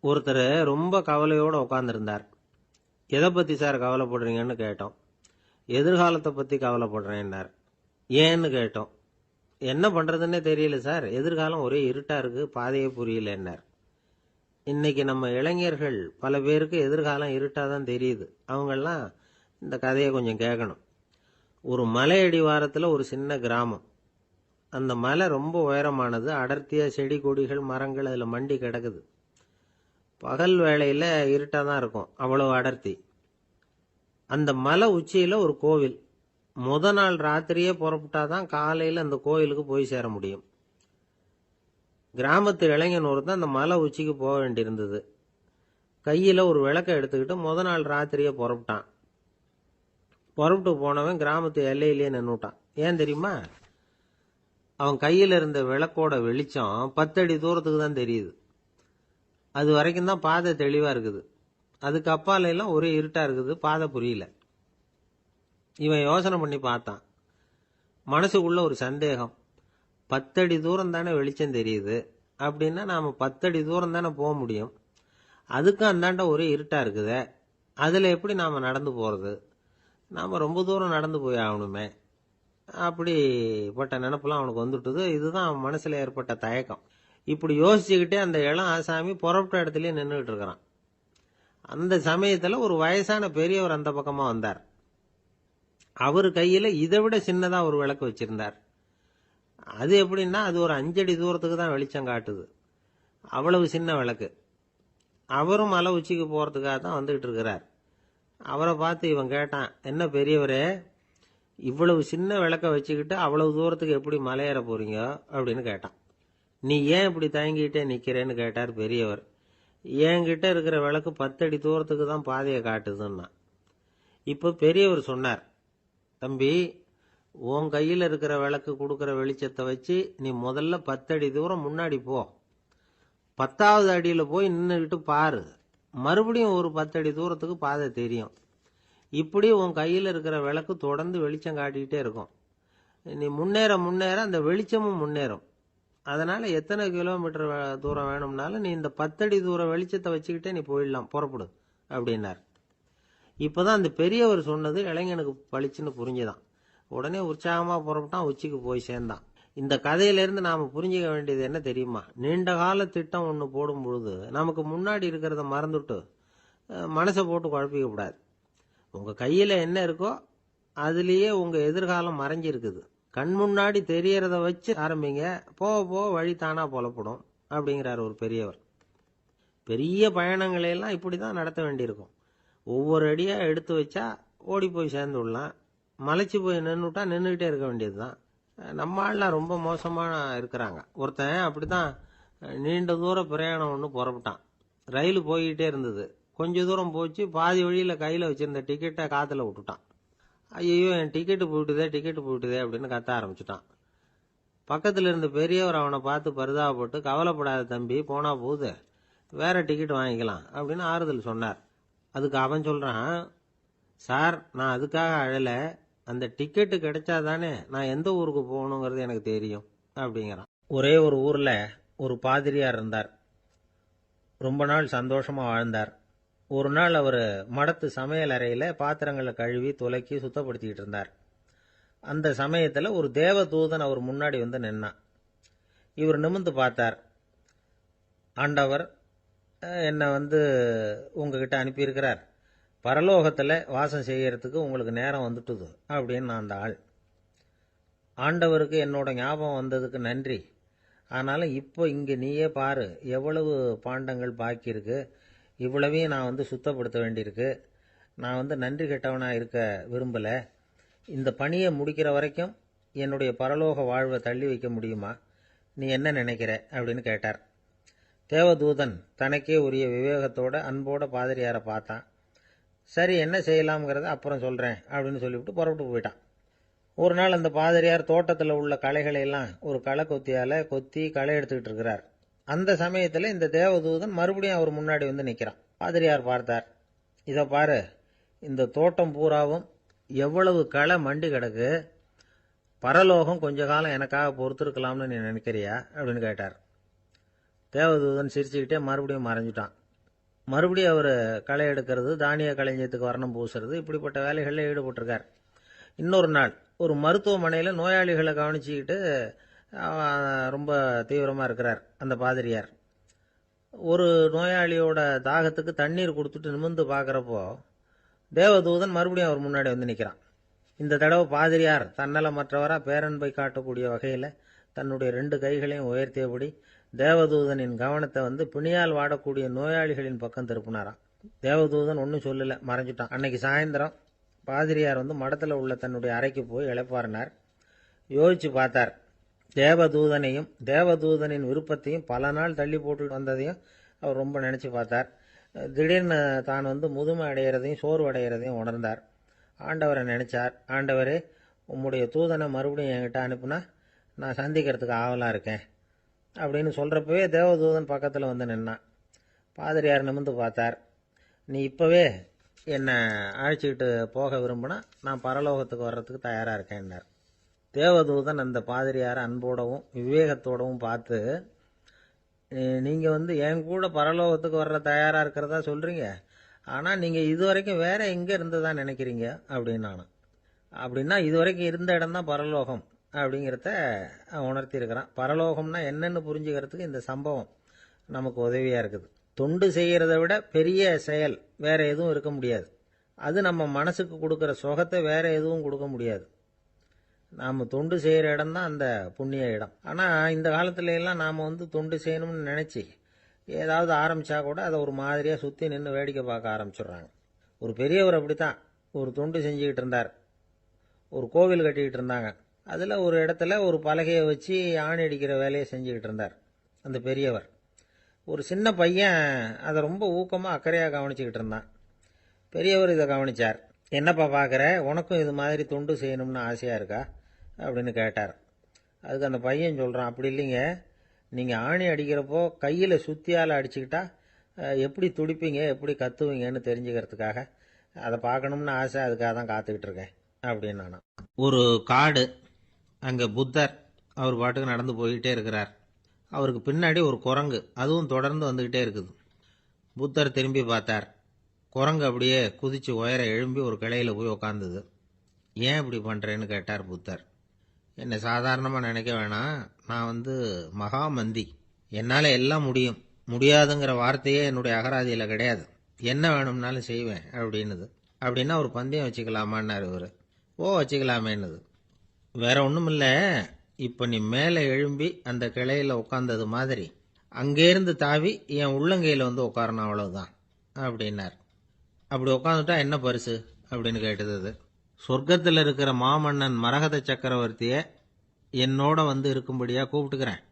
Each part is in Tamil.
ஒருத்தர் ரொம்ப கவலையோடு உட்காந்துருந்தார். எதை பற்றி சார் கவலைப்படுறீங்கன்னு கேட்டோம். எதிர்காலத்தை பற்றி கவலைப்படுறேன்னார். ஏன்னு கேட்டோம். என்ன பண்ணுறதுன்னே தெரியல சார், எதிர்காலம் ஒரே இருட்டாக இருக்குது, பாதையே புரியலன்னார். இன்னைக்கு நம்ம இளைஞர்கள் பல பேருக்கு எதிர்காலம் இருட்டாக தான் தெரியுது. அவங்கெல்லாம் இந்த கதையை கொஞ்சம் கேட்கணும். ஒரு மலை அடிவாரத்தில் ஒரு சின்ன கிராமம். அந்த மலை ரொம்ப உயரமானது. அடர்த்தியாக செடி கொடிகள் மரங்கள் அதில் மண்டி கிடக்குது. பகல் வேளையில் இருட்டாக தான் இருக்கும், அவ்வளவு அடர்த்தி. அந்த மலை உச்சியில் ஒரு கோவில். முத நாள் ராத்திரியே புறப்பட்டாதான் காலையில் அந்த கோயிலுக்கு போய் சேர முடியும். கிராமத்து இளைஞன் ஒருத்தன் அந்த மலை உச்சிக்கு போக வேண்டியிருந்தது. கையில் ஒரு விளக்கை எடுத்துக்கிட்டு முத நாள் ராத்திரியே புறப்பட்டான். புறப்பட்டு போனவன் கிராமத்து எல்லையிலேயே நின்றுட்டான். ஏன் தெரியுமா? அவன் கையில் இருந்த விளக்கோட வெளிச்சம் 10 அடி தூரத்துக்கு தான் தெரியுது. அது வரைக்கும் தான் பாதை தெளிவாக இருக்குது. அதுக்கு அப்பால எல்லாம் ஒரே இருட்டாக இருக்குது, பாதை புரியல. இவன் யோசனை பண்ணி பார்த்தான். மனசுக்குள்ள ஒரு சந்தேகம். 10 அடி தூரம் தானே வெளிச்சம் தெரியுது, அப்படின்னா நாம் 10 அடி தூரம் தானே போக முடியும். அதுக்கும் அந்தாண்ட ஒரே இருட்டாக இருக்குதே, அதில் எப்படி நாம் நடந்து போகிறது? நாம் ரொம்ப தூரம் நடந்து போய் ஆகணுமே. அப்படிப்பட்ட நினப்பெல்லாம் அவனுக்கு வந்துட்டுது. இதுதான் அவன் மனசில் ஏற்பட்ட தயக்கம். இப்படி யோசிச்சுக்கிட்டே அந்த இளம் ஆசாமி புறப்பட்ட இடத்துலயே நின்றுட்டு இருக்கிறான். அந்த சமயத்தில் ஒரு வயசான பெரியவர் அந்த பக்கமாக வந்தார். அவர் கையில் இதை விட சின்னதாக ஒரு விளக்கு வச்சிருந்தார். அது எப்படின்னா, அது ஒரு 5 அடி தூரத்துக்கு தான் வெளிச்சம் காட்டுது. அவ்வளவு சின்ன விளக்கு. அவரும் மலை உச்சிக்கு போகிறதுக்காக தான் வந்துகிட்டு இருக்கிறார். அவரை பார்த்து இவன் கேட்டான், என்ன பெரியவரே, இவ்வளவு சின்ன விளக்க வச்சுக்கிட்டு அவ்வளவு தூரத்துக்கு எப்படி மலையேற போறீங்க அப்படின்னு கேட்டான். நீ ஏன் இப்படி தயங்கிட்டே நிக்கிறேன்னு கேட்டார் பெரியவர். என்கிட்ட இருக்கிற விளக்கு 10 அடி தூரத்துக்கு தான் பாதையை காட்டுதுன்னா. இப்போ பெரியவர் சொன்னார், தம்பி, உன் கையில் இருக்கிற விளக்கு கொடுக்குற வெளிச்சத்தை வச்சு நீ முதல்ல 10 அடி தூரம் முன்னாடி போ. 10வது அடியில் போய் நின்றுக்கிட்டு பாரு. மறுபடியும் ஒரு 10 அடி தூரத்துக்கு பாதை தெரியும். இப்படி உன் கையில் இருக்கிற விளக்கு தொடர்ந்து வெளிச்சம் காட்டிக்கிட்டே இருக்கும். நீ முன்னேற முன்னேற அந்த வெளிச்சமும் முன்னேறும். அதனால எத்தனை கிலோமீட்டர் தூரம் வேணும்னாலும் நீ இந்த 10 அடி தூரம் வெளிச்சத்தை வச்சுக்கிட்டே நீ போயிடலாம், புறப்படு அப்படின்னார். இப்போதான் அந்த பெரியவர் சொன்னது இளைஞனுக்கு பளிச்சுன்னு புரிஞ்சுதான். உடனே உற்சாகமாக புறப்பட்டான், உச்சிக்கு போய் சேர்ந்தான். இந்த கதையிலிருந்து நாம் புரிஞ்சிக்க வேண்டியது என்ன தெரியுமா? நீண்ட கால திட்டம் ஒன்று போடும் பொழுது நமக்கு முன்னாடி இருக்கிறத மறந்துட்டு மனசை போட்டு குழப்பிக்க கூடாது. உங்கள் கையில் என்ன இருக்கோ அதுலேயே உங்கள் எதிர்காலம் மறைஞ்சிருக்குது. கண் முன்னாடி தெரியறத வச்சு ஆரம்பிங்க, போக போக வழி தானா புலப்படும் அப்படிங்கிறார் ஒரு பெரியவர். பெரிய பயணங்களையெல்லாம் இப்படி தான் நடத்த வேண்டியிருக்கும். ஒவ்வொரு அடியாக எடுத்து வச்சா ஓடி போய் சேர்ந்து விடலாம். மலைச்சு போய் நின்றுட்டா நின்றுக்கிட்டே இருக்க வேண்டியது தான். நம்ம ஆள்லாம் ரொம்ப மோசமாக இருக்கிறாங்க. ஒருத்தன் அப்படி தான் நீண்ட தூர பிரயாணம் ஒன்று புறப்பட்டான். ரயில் போய்கிட்டே இருந்தது. கொஞ்சம் தூரம் போச்சு, பாதி வழியில் கையில் வச்சிருந்த டிக்கெட்டை காற்றுல விட்டுட்டான். ஐயோ, என் டிக்கெட்டு போயிட்டுதே அப்படின்னு கத்த ஆரம்பிச்சுட்டான். பக்கத்தில் இருந்த பெரியவர் அவனை பார்த்து பரிதாபப்பட்டு, கவலைப்படாத தம்பி, போனா போகுது, வேற டிக்கெட் வாங்கிக்கலாம் அப்படின்னு ஆறுதல் சொன்னார். அதுக்கு அவன் சொல்றான், சார், நான் அதுக்காக அழலை, அந்த டிக்கெட்டு கிடைச்சா தானே நான் எந்த ஊருக்கு போகணுங்கிறது எனக்கு தெரியும் அப்படிங்கிறான். ஒரே ஒரு ஊர்ல ஒரு பாதிரியார் இருந்தார். ரொம்ப நாள் சந்தோஷமா வாழ்ந்தார். ஒரு நாள் அவர் மடத்து சமையல் அறையில் பாத்திரங்களை கழுவி துலக்கி சுத்தப்படுத்திக்கிட்டு இருந்தார். அந்த சமயத்தில் ஒரு தேவதூதன் அவர் முன்னாடி வந்து நின்னான். இவர் நிமிர்ந்து பார்த்தார். ஆண்டவர் என்னை உங்ககிட்ட அனுப்பியிருக்கிறார். பரலோகத்தில் வாசம் செய்யறதுக்கு உங்களுக்கு நேரம் வந்துட்டுது அப்படின்னு நான் அந்த ஆள். ஆண்டவருக்கு என்னோட ஞாபகம் வந்ததுக்கு நன்றி. ஆனாலும் இப்போ இங்கே நீயே பாரு, எவ்வளவு பாண்டங்கள் பாக்கி இருக்கு. இவ்வளவையும் நான் சுத்தப்படுத்த வேண்டியிருக்கு. நான் நன்றி கெட்டவனாக இருக்க விரும்பலை. இந்த பணியை முடிக்கிற வரைக்கும் என்னுடைய பரலோக வாழ்வை தள்ளி வைக்க முடியுமா? நீ என்ன நினைக்கிற அப்படின்னு கேட்டார். தேவதூதன் தனக்கே உரிய விவேகத்தோட அன்போட பாதிரியாரை பார்த்தான். சரி, என்ன செய்யலாம்ங்கிறத அப்புறம் சொல்கிறேன் அப்படின்னு சொல்லிவிட்டு புறப்பட்டு போயிட்டான். ஒரு நாள் அந்த பாதிரியார் தோட்டத்தில் உள்ள களைகளை எல்லாம் ஒரு களை கொத்தியால் கொத்தி களை எடுத்துக்கிட்டு இருக்கிறார். அந்த சமயத்தில் இந்த தேவதூதன் மறுபடியும் அவர் முன்னாடி வந்து நிற்கிறான். பாதிரியார் பார்த்தார். இதை பாரு, இந்த தோட்டம் பூராவும் எவ்வளவு களை மண்டி கிடக்கு. பரலோகம் கொஞ்ச காலம் எனக்காக பொறுத்திருக்கலாம்னு நீ நினைக்கிறியா அப்படின்னு கேட்டார். தேவதூதன் சிரிச்சுக்கிட்டே மறுபடியும் மறைஞ்சிட்டான். மறுபடியும் அவர் களை எடுக்கிறது, தானிய களஞ்சியத்துக்கு வர்ணம் பூசுறது, இப்படிப்பட்ட வேலைகளில் ஈடுபட்டிருக்கார். இன்னொரு நாள் ஒரு மருத்துவமனையில் நோயாளிகளை கவனிச்சுக்கிட்டு ரொம்ப தீவிரமாக இருக்கிறார் அந்த பாதிரியார். ஒரு நோயாளியோட தாகத்துக்கு தண்ணீர் கொடுத்துட்டு நிமிர்ந்து பார்க்குறப்போ தேவதூதன் மறுபடியும் அவர் முன்னாடி வந்து நிற்கிறான். இந்த தடவை பாதிரியார் தன்னலமற்றவராக பேரன்பை காட்டக்கூடிய வகையில் தன்னுடைய 2 கைகளையும் உயர்த்தியபடி தேவதூதனின் கவனத்தை பிணியால் வாடக்கூடிய நோயாளிகளின் பக்கம் திருப்பினாராம். தேவதூதன் ஒன்றும் சொல்லலை, மறைஞ்சிட்டான். அன்னைக்கு சாயந்தரம் பாதிரியார் மடத்தில் உள்ள தன்னுடைய அறைக்கு போய் இளைப்பாறினார். யோசிச்சு பார்த்தார். தேவதூதனையும் தேவதூதனின் விருப்பத்தையும் பல நாள் தள்ளி போட்டு வந்ததையும் அவர் ரொம்ப நினச்சி பார்த்தார். திடீர்னு தான் முதுமை அடைகிறதையும் சோர்வு அடைகிறதையும் உணர்ந்தார். ஆண்டவரை நினைச்சார். ஆண்டவரே, உம்முடைய தூதனை மறுபடியும் என்கிட்ட அனுப்புனா நான் சந்திக்கிறதுக்கு ஆவலாக இருக்கேன் அப்படின்னு சொல்கிறப்பவே தேவதூதன் பக்கத்தில் நின்னான். பாதிரியார் நிமிர்ந்து பார்த்தார். நீ இப்போவே என்னை அழைச்சிக்கிட்டு போக விரும்பினா நான் பரலோகத்துக்கு வர்றதுக்கு தயாராக இருக்கேன்னார். தேவதூதன் அந்த பாதிரியாரை அன்போடவும் விவேகத்தோடவும் பார்த்து, நீங்கள் என் கூட பரலோகத்துக்கு வர்ற தயாராக இருக்கிறதா சொல்கிறீங்க, ஆனால் நீங்கள் இதுவரைக்கும் வேற எங்கே இருந்ததா நினைக்கிறீங்க அப்படின்னானு. அப்படின்னா இதுவரைக்கும் இருந்த இடம் தான் பரலோகம் அப்படிங்கிறத உணர்த்தியிருக்கிறான். பரலோகம்னா என்னென்னு புரிஞ்சுக்கிறதுக்கு இந்த சம்பவம் நமக்கு உதவியாக இருக்குது. தொண்டு செய்கிறத விட பெரிய செயல் வேற எதுவும் இருக்க முடியாது. அது நம்ம மனசுக்கு கொடுக்குற சுகத்தை வேற எதுவும் கொடுக்க முடியாது. நாம் தொண்டு செய்கிற இடம் தான் அந்த புண்ணிய இடம். ஆனால் இந்த காலத்துல எல்லாம் நாம் தொண்டு செய்யணும்னு நினச்சி ஏதாவது ஆரம்பித்தா கூட அதை ஒரு மாதிரியாக சுற்றி நின்று வேடிக்கை பார்க்க ஆரம்பிச்சிடுறாங்க. ஒரு பெரியவர் அப்படித்தான் ஒரு தொண்டு செஞ்சுக்கிட்டு இருந்தார். ஒரு கோவில் கட்டிக்கிட்டு இருந்தாங்க. அதில் ஒரு இடத்துல ஒரு பலகையை வச்சு ஆணி அடிக்கிற வேலையை செஞ்சுக்கிட்டு இருந்தார் அந்த பெரியவர். ஒரு சின்ன பையன் அதை ரொம்ப ஊக்கமாக அக்கறையாக கவனிச்சுக்கிட்டு இருந்தான். பெரியவர் இதை கவனித்தார். என்னப்பா பார்க்குற, உனக்கும் இது மாதிரி தொண்டு செய்யணும்னு ஆசையாக இருக்கா அப்படின்னு கேட்டார். அதுக்கு அந்த பையன் சொல்கிறான், அப்படி இல்லைங்க, நீங்கள் ஆணி அடிக்கிறப்போ கையில் சுத்தியால் அடிச்சுக்கிட்டா எப்படி துடிப்பீங்க, எப்படி கத்துவீங்கன்னு தெரிஞ்சுக்கிறதுக்காக அதை பார்க்கணும்னு ஆசை, அதுக்காக தான் காத்துக்கிட்டு இருக்கேன் அப்படின்னு நானும். ஒரு காடு, அங்கே புத்தர் அவர் பாட்டுக்கு நடந்து போய்கிட்டே இருக்கிறார். அவருக்கு பின்னாடி ஒரு குரங்கு, அதுவும் தொடர்ந்து வந்துக்கிட்டே இருக்குது. புத்தர் திரும்பி பார்த்தார். குரங்கு அப்படியே குதிச்சு உயர எழும்பி ஒரு கிளையில் போய் உக்காந்துது. ஏன் இப்படி பண்ணுறேன்னு கேட்டார் புத்தர். என்னை சாதாரணமாக நினைக்க வேணாம், நான் மகாமந்தி, என்னால் எல்லாம் முடியும், முடியாதுங்கிற வார்த்தையே என்னுடைய அகராதியில் கிடையாது, என்ன வேணும்னாலும் செய்வேன் அப்படின்னுது. அப்படின்னா ஒரு பந்தயம் வச்சுக்கலாமான்னாரு இவர். ஓ வச்சுக்கலாமேன்னுது. வேற ஒன்றும் இல்லை, இப்போ நீ மேலே எழும்பி அந்த கிளையில் உட்காந்தது மாதிரி அங்கேருந்து தாவி என் உள்ளங்கையில் உட்காரணும், அவ்வளவுதான் அப்படின்னார். அப்படி உட்காந்துட்டா என்ன பரிசு அப்படின்னு கேட்டது. சொர்க்கத்தில் இருக்கிற மாமன்னன் மரகத சக்கரவர்த்தியை என்னோட இருக்கும்படியாக கூப்பிட்டுக்கிறேன்.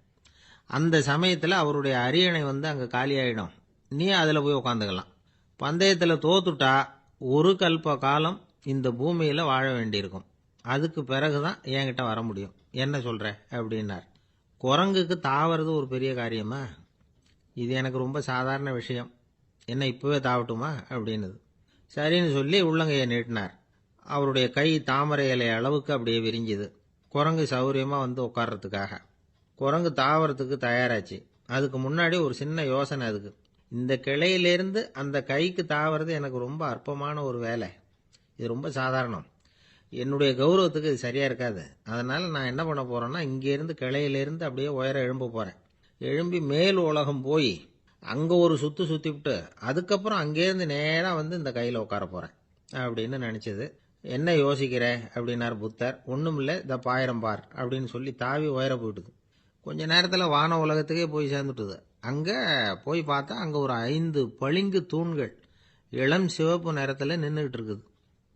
அந்த சமயத்தில் அவருடைய அரியணை அங்கே காலியாயிடும், நீ அதில் போய் உட்காந்துக்கலாம். பந்தயத்தில் தோத்துட்டா ஒரு கல்ப காலம் இந்த பூமியில் வாழ வேண்டியிருக்கும், அதுக்கு பிறகுதான் என்கிட்ட வர முடியும், என்ன சொல்கிற அப்படின்னார். குரங்குக்கு தாவறது ஒரு பெரிய காரியமா, இது எனக்கு ரொம்ப சாதாரண விஷயம், என்ன இப்போவே தாவட்டுமா அப்படின்னுது. சரின்னு சொல்லி உள்ளங்கையை நீட்டினார். அவருடைய கை தாமரை இலை அளவுக்கு அப்படியே விரிஞ்சுது, குரங்கு சௌரியமாக உட்கார்றதுக்காக. குரங்கு தாவறதுக்கு தயாராச்சு. அதுக்கு முன்னாடி ஒரு சின்ன யோசனை. அதுக்கு இந்த கிளையிலேருந்து அந்த கைக்கு தாவறது எனக்கு ரொம்ப அற்பமான ஒரு வேலை, இது ரொம்ப சாதாரணம், என்னுடைய கௌரவத்துக்கு இது சரியாக இருக்காது. அதனால் நான் என்ன பண்ண போகிறேன்னா, இங்கேருந்து கிளையிலேருந்து அப்படியே உயர எழும்ப போகிறேன். எழும்பி மேல் உலகம் போய் அங்கே ஒரு சுற்றிவிட்டு அதுக்கப்புறம் அங்கேருந்து நேராக இந்த கையில் உட்கார போகிறேன் அப்படின்னு நினச்சிது. என்ன யோசிக்கிற அப்படின்னார் புத்தர். ஒன்றும் இல்லை, இந்த பாயிரம் பார் அப்படின்னு சொல்லி தாவி உயர போயிட்டுது. கொஞ்ச நேரத்தில் வான உலகத்துக்கே போய் சேர்ந்துட்டுது. அங்கே போய் பார்த்தா அங்கே ஒரு 5 பளிங்கு தூண்கள் இளம் சிவப்பு நிறத்தில் நின்றுக்கிட்டு இருக்குது.